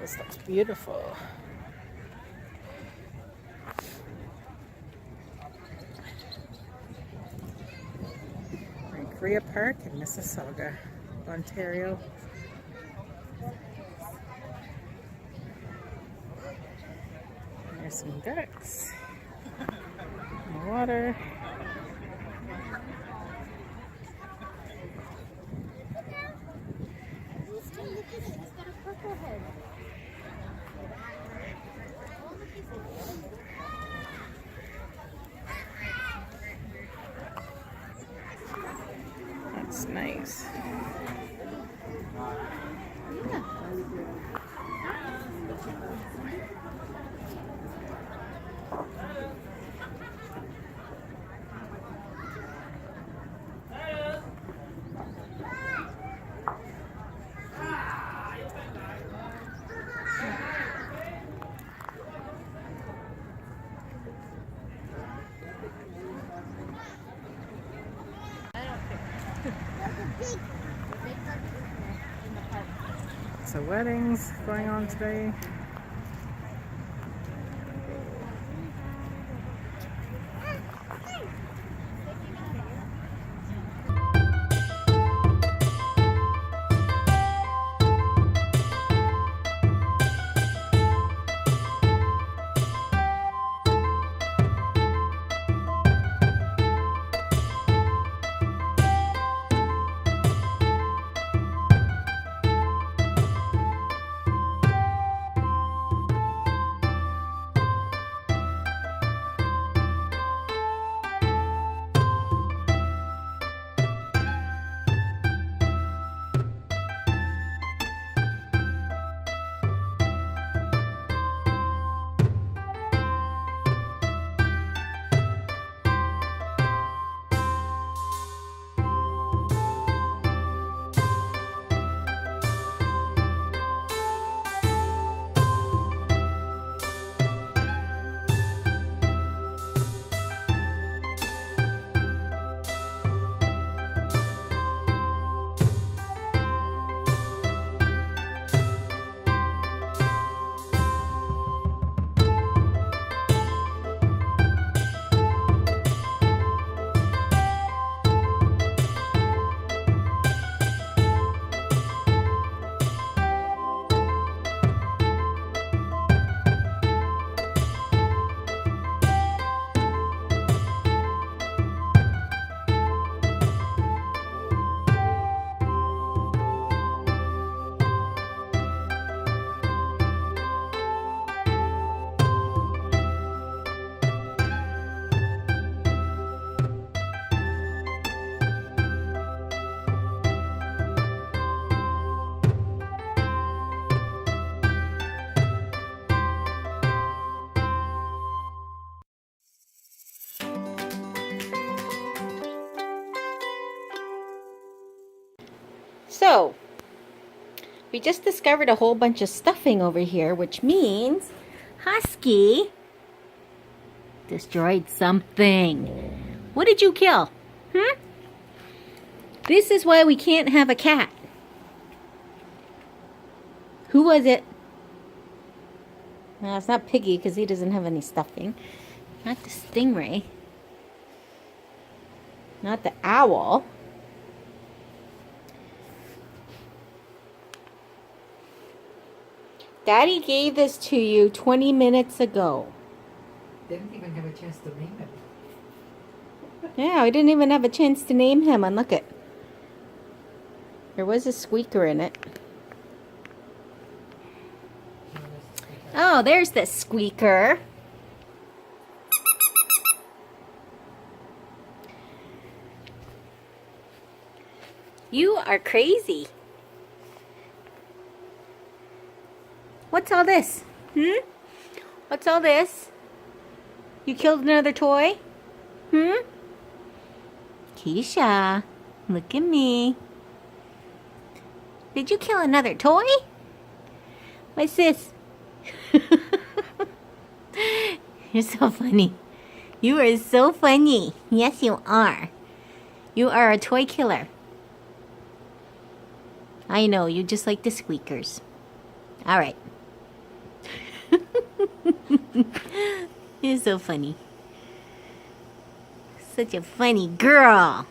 This looks beautiful. Korea Park in Mississauga, Ontario. There's some ducks in the water. That's nice. So weddings going on today. So, we just discovered a whole bunch of stuffing over here, which means Husky destroyed something. What did you kill? This is why we can't have a cat. Who was it? No, it's not Piggy because he doesn't have any stuffing. Not the stingray. Not the owl. Daddy gave this to you 20 minutes ago. Didn't even have a chance to name him. Yeah, we didn't even have a chance to name him. And look it. There was a squeaker in it. Oh, there's the squeaker. You are crazy. What's all this? What's all this? You killed another toy? Keisha, look at me. Did you kill another toy? What's this? You're so funny. You are so funny. Yes, you are. You are a toy killer. I know, you just like the squeakers. All right. You're so funny. Such a funny girl.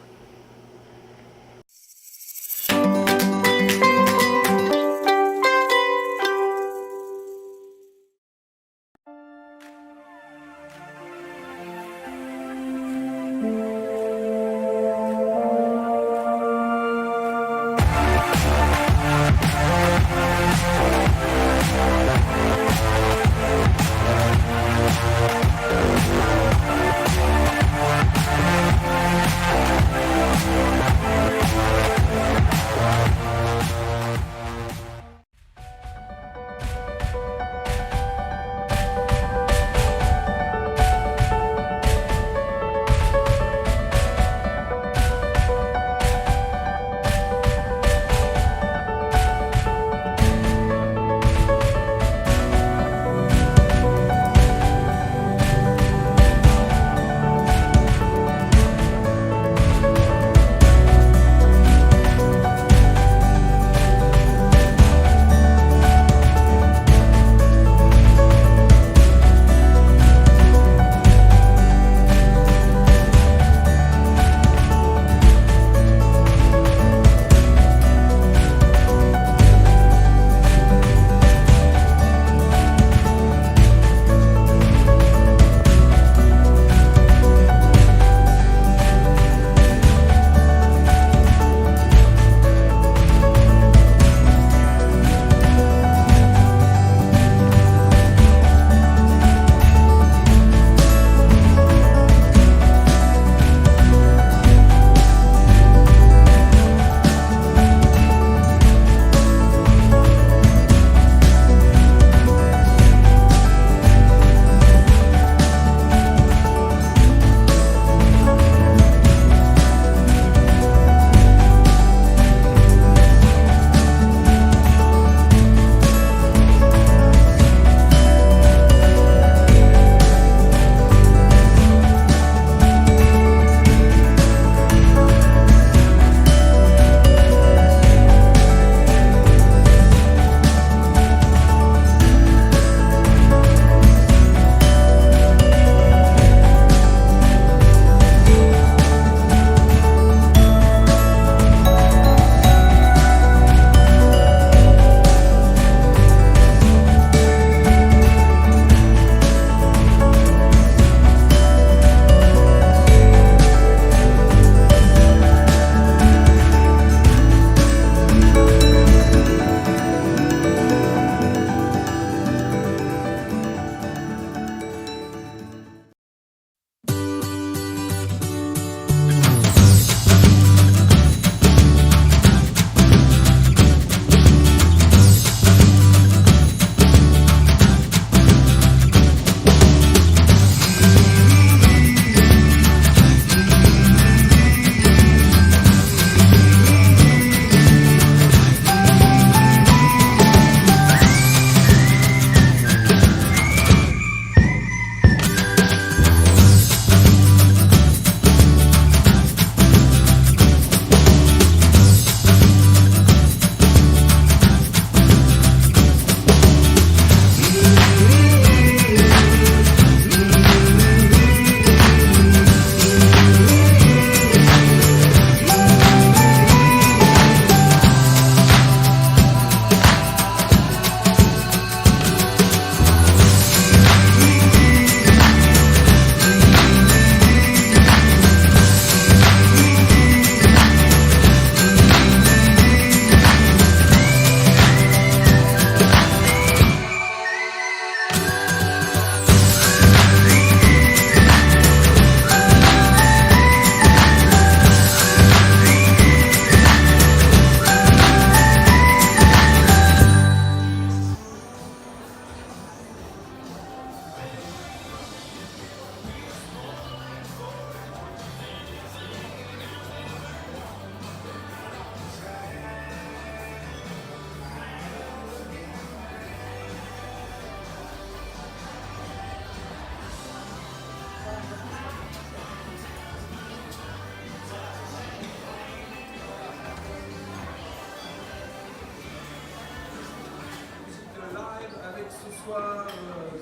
soir,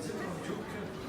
c'est un joke.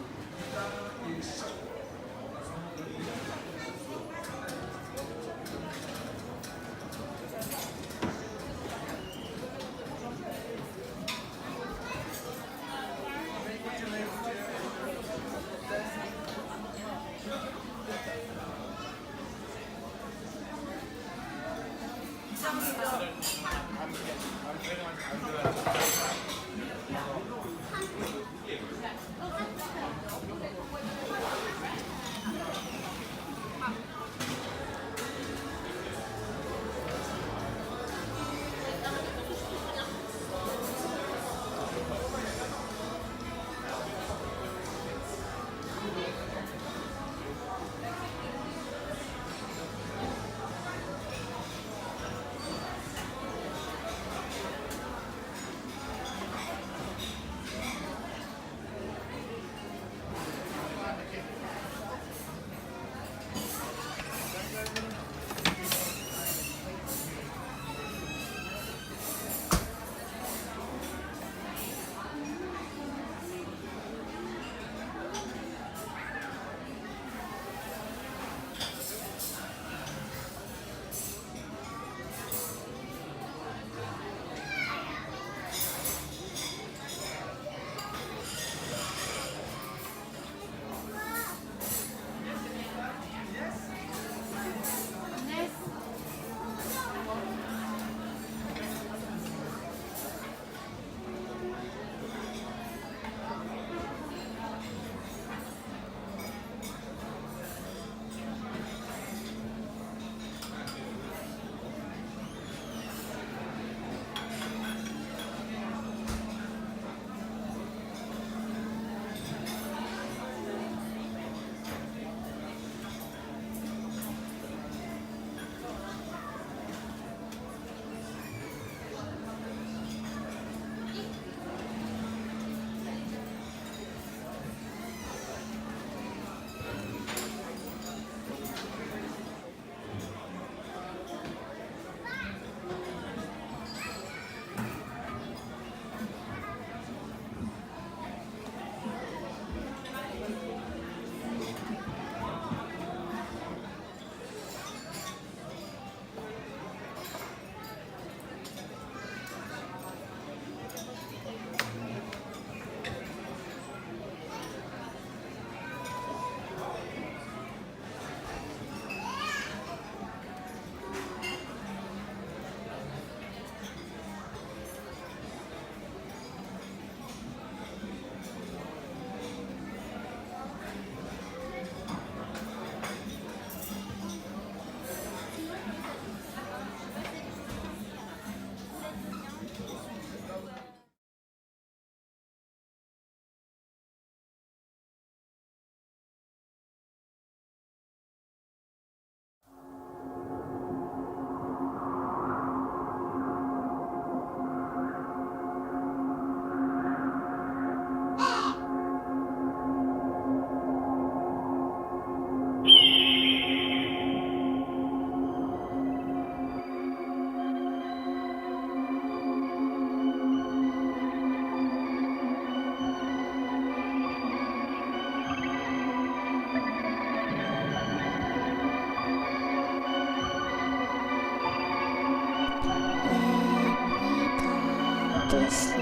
to see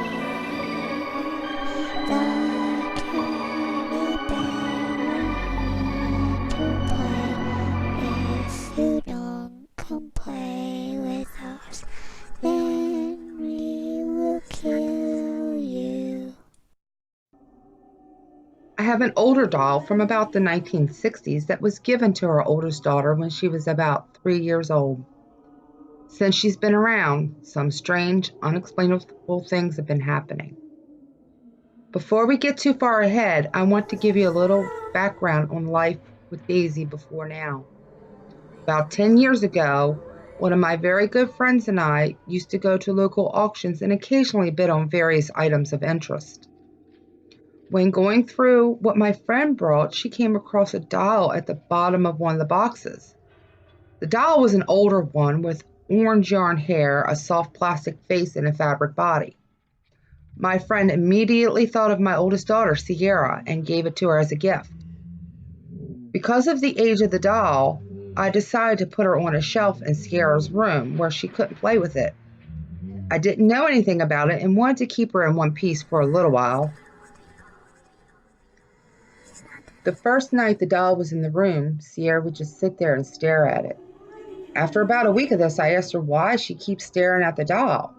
the teddy bear to play. If you don't come play with us, then we will kill you. I have an older doll from about the 1960s that was given to our oldest daughter when she was about 3 years old. Since she's been around, some strange, unexplainable things have been happening. Before we get too far ahead, I want to give you a little background on life with Daisy before now. About 10 years ago, one of my very good friends and I used to go to local auctions and occasionally bid on various items of interest. When going through what my friend brought, she came across a doll at the bottom of one of the boxes. The doll was an older one with orange yarn hair, a soft plastic face, and a fabric body. My friend immediately thought of my oldest daughter, Sierra, and gave it to her as a gift. Because of the age of the doll, I decided to put her on a shelf in Sierra's room where she couldn't play with it. I didn't know anything about it and wanted to keep her in one piece for a little while. The first night the doll was in the room, Sierra would just sit there and stare at it. After about a week of this, I asked her why she keeps staring at the doll.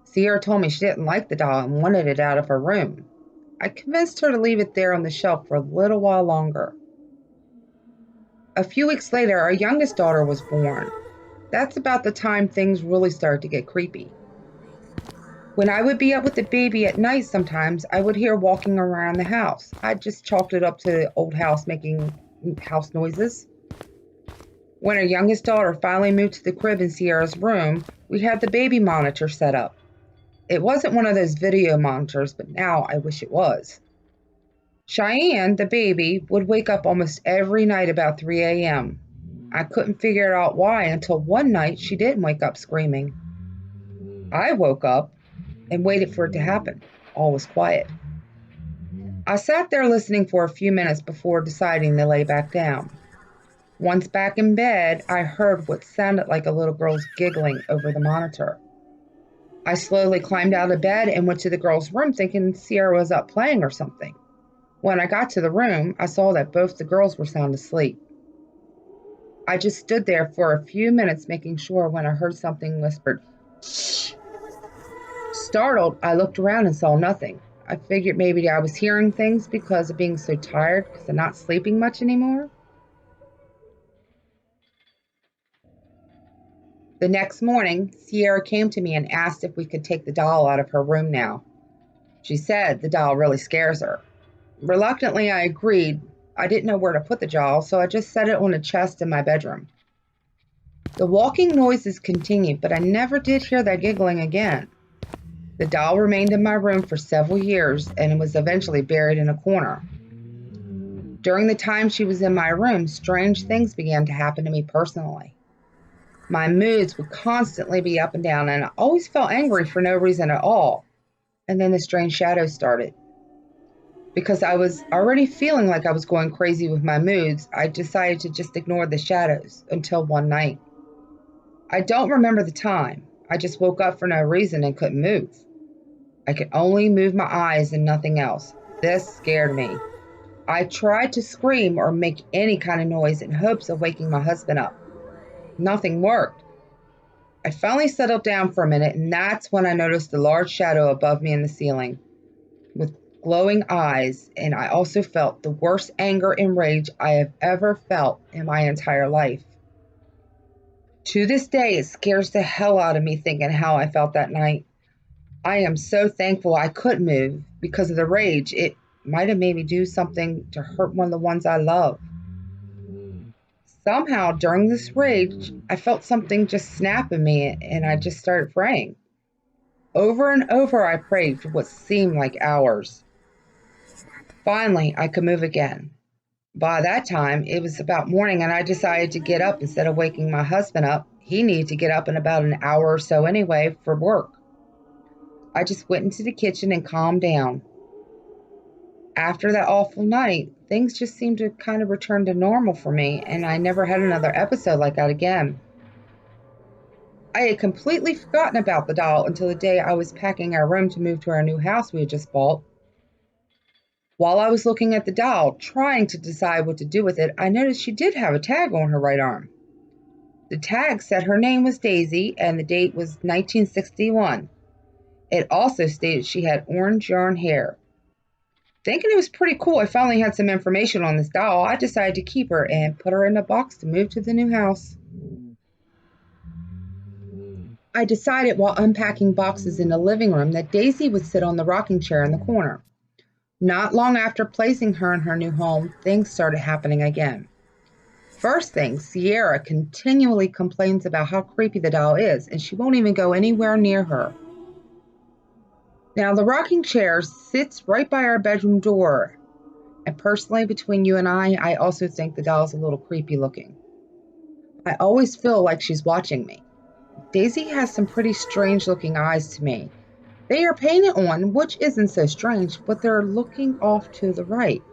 Sierra told me she didn't like the doll and wanted it out of her room. I convinced her to leave it there on the shelf for a little while longer. A few weeks later, our youngest daughter was born. That's about the time things really started to get creepy. When I would be up with the baby at night sometimes, I would hear walking around the house. I just chalked it up to the old house making house noises. When our youngest daughter finally moved to the crib in Sierra's room, we had the baby monitor set up. It wasn't one of those video monitors, but now I wish it was. Cheyenne, the baby, would wake up almost every night about 3 a.m. I couldn't figure out why until one night she didn't wake up screaming. I woke up and waited for it to happen. All was quiet. I sat there listening for a few minutes before deciding to lay back down. Once back in bed, I heard what sounded like a little girl's giggling over the monitor. I slowly climbed out of bed and went to the girl's room thinking Sierra was up playing or something. When I got to the room, I saw that both the girls were sound asleep. I just stood there for a few minutes making sure when I heard something whispered, "Shh." Startled, I looked around and saw nothing. I figured maybe I was hearing things because of being so tired because I'm not sleeping much anymore. The next morning, Sierra came to me and asked if we could take the doll out of her room now. She said the doll really scares her. Reluctantly, I agreed. I didn't know where to put the doll, so I just set it on a chest in my bedroom. The walking noises continued, but I never did hear that giggling again. The doll remained in my room for several years, and it was eventually buried in a corner. During the time she was in my room, strange things began to happen to me personally. My moods would constantly be up and down, and I always felt angry for no reason at all. And then the strange shadows started. Because I was already feeling like I was going crazy with my moods, I decided to just ignore the shadows until one night. I don't remember the time. I just woke up for no reason and couldn't move. I could only move my eyes and nothing else. This scared me. I tried to scream or make any kind of noise in hopes of waking my husband up. Nothing worked. I finally settled down for a minute, and that's when I noticed the large shadow above me in the ceiling with glowing eyes, and I also felt the worst anger and rage I have ever felt in my entire life. To this day, it scares the hell out of me thinking how I felt that night. I am so thankful I could move because of the rage. It might have made me do something to hurt one of the ones I love. Somehow, during this rage, I felt something just snap in me, and I just started praying. Over and over, I prayed for what seemed like hours. Finally, I could move again. By that time, it was about morning, and I decided to get up instead of waking my husband up. He needed to get up in about an hour or so anyway for work. I just went into the kitchen and calmed down. After that awful night, things just seemed to kind of return to normal for me, and I never had another episode like that again. I had completely forgotten about the doll until the day I was packing our room to move to our new house we had just bought. While I was looking at the doll, trying to decide what to do with it, I noticed she did have a tag on her right arm. The tag said her name was Daisy and the date was 1961. It also stated she had orange yarn hair. Thinking it was pretty cool, I finally had some information on this doll. I decided to keep her and put her in a box to move to the new house. I decided while unpacking boxes in the living room that Daisy would sit on the rocking chair in the corner. Not long after placing her in her new home, things started happening again. First thing, Sierra continually complains about how creepy the doll is, and she won't even go anywhere near her. Now, the rocking chair sits right by our bedroom door, and personally, between you and I also think the doll's a little creepy looking. I always feel like she's watching me. Daisy has some pretty strange looking eyes to me. They are painted on, which isn't so strange, but they're looking off to the right.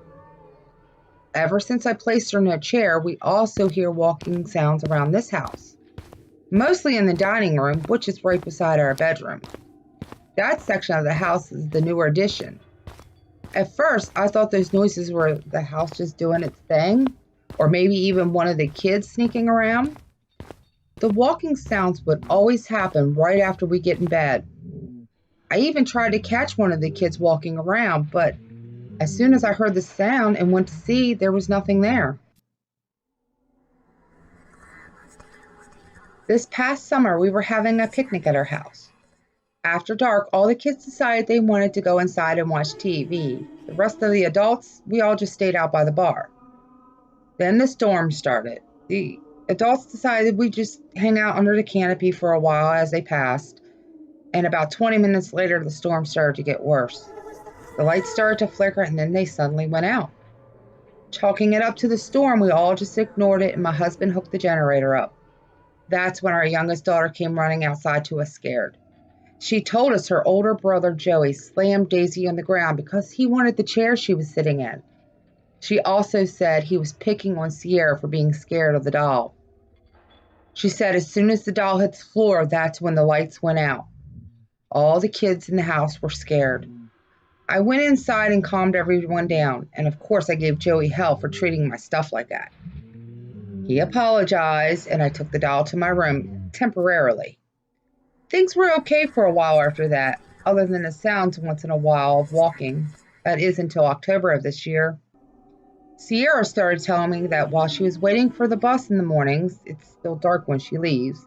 Ever since I placed her in a chair, we also hear walking sounds around this house. Mostly in the dining room, which is right beside our bedroom. That section of the house is the newer addition. At first, I thought those noises were the house just doing its thing, or maybe even one of the kids sneaking around. The walking sounds would always happen right after we get in bed. I even tried to catch one of the kids walking around, but as soon as I heard the sound and went to see, there was nothing there. This past summer, we were having a picnic at our house. After dark, all the kids decided they wanted to go inside and watch TV. The rest of the adults, we all just stayed out by the bar. Then the storm started. The adults decided we'd just hang out under the canopy for a while as they passed, and about 20 minutes later, the storm started to get worse. The lights started to flicker, and then they suddenly went out. Chalking it up to the storm, we all just ignored it, and my husband hooked the generator up. That's when our youngest daughter came running outside to us scared. She told us her older brother, Joey, slammed Daisy on the ground because he wanted the chair she was sitting in. She also said he was picking on Sierra for being scared of the doll. She said as soon as the doll hit the floor, that's when the lights went out. All the kids in the house were scared. I went inside and calmed everyone down, and of course I gave Joey hell for treating my stuff like that. He apologized, and I took the doll to my room temporarily. Things were okay for a while after that, other than the sounds once in a while of walking. That is until October of this year. Sierra started telling me that while she was waiting for the bus in the mornings, it's still dark when she leaves,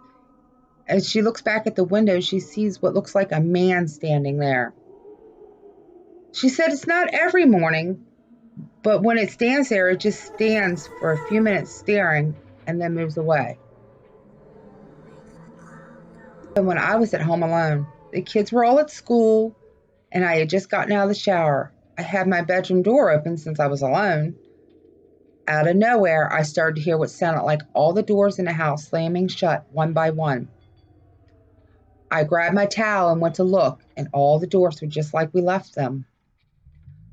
as she looks back at the window, she sees what looks like a man standing there. She said it's not every morning, but when it stands there, it just stands for a few minutes staring and then moves away. And when I was at home alone, the kids were all at school, and I had just gotten out of the shower. I had my bedroom door open since I was alone. Out of nowhere, I started to hear what sounded like all the doors in the house slamming shut one by one. I grabbed my towel and went to look, and all the doors were just like we left them.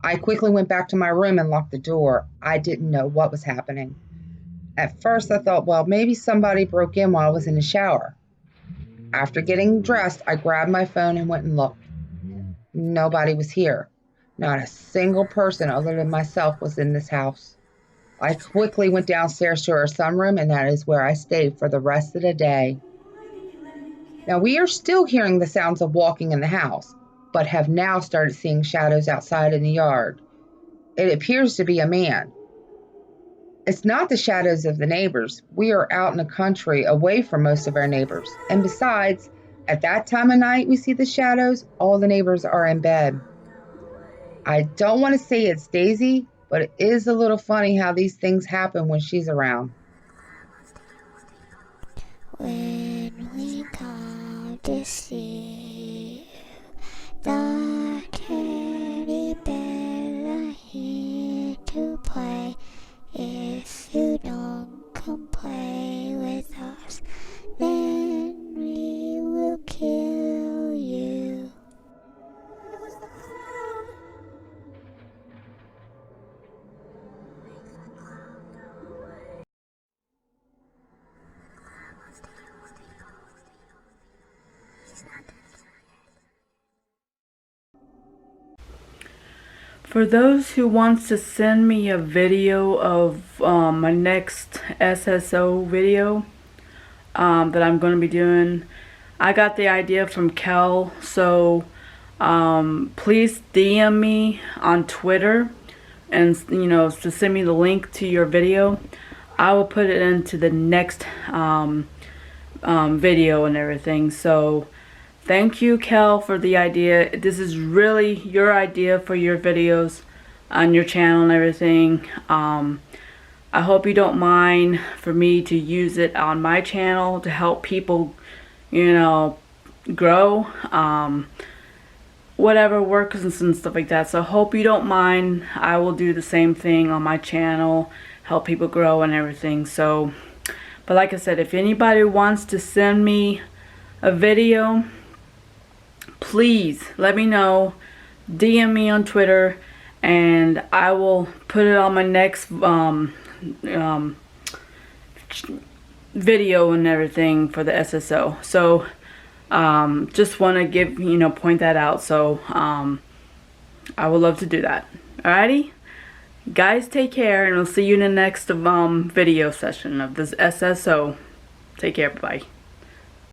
I quickly went back to my room and locked the door. I didn't know what was happening. At first, I thought, well, maybe somebody broke in while I was in the shower. After getting dressed, I grabbed my phone and went and looked. Nobody was here. Not a single person other than myself was in this house. I quickly went downstairs to our sunroom, and that is where I stayed for the rest of the day. Now, we are still hearing the sounds of walking in the house, but have now started seeing shadows outside in the yard. It appears to be a man. It's not the shadows of the neighbors. We are out in the country, away from most of our neighbors. And besides, at that time of night we see the shadows, all the neighbors are in bed. I don't want to say it's Daisy, but it is a little funny how these things happen when she's around. When we come to see the teddy bear are here to play. If you don't come play with us, then we will kill you. For those who wants to send me a video of my next SSO video that I'm going to be doing, I got the idea from Kel, so please DM me on Twitter and to send me the link to your video. I will put it into the next video and everything. So thank you, Kel, for the idea. This is really your idea for your videos on your channel and everything. I hope you don't mind for me to use it on my channel to help people, grow. Whatever works and stuff like that. So I hope you don't mind. I will do the same thing on my channel, help people grow and everything. So, but like I said, if anybody wants to send me a video, please let me know. DM me on Twitter, and I will put it on my next video and everything for the SSO. So just want to give, point that out. So I would love to do that. Alrighty, guys, take care, and we'll see you in the next video session of this SSO. Take care, bye.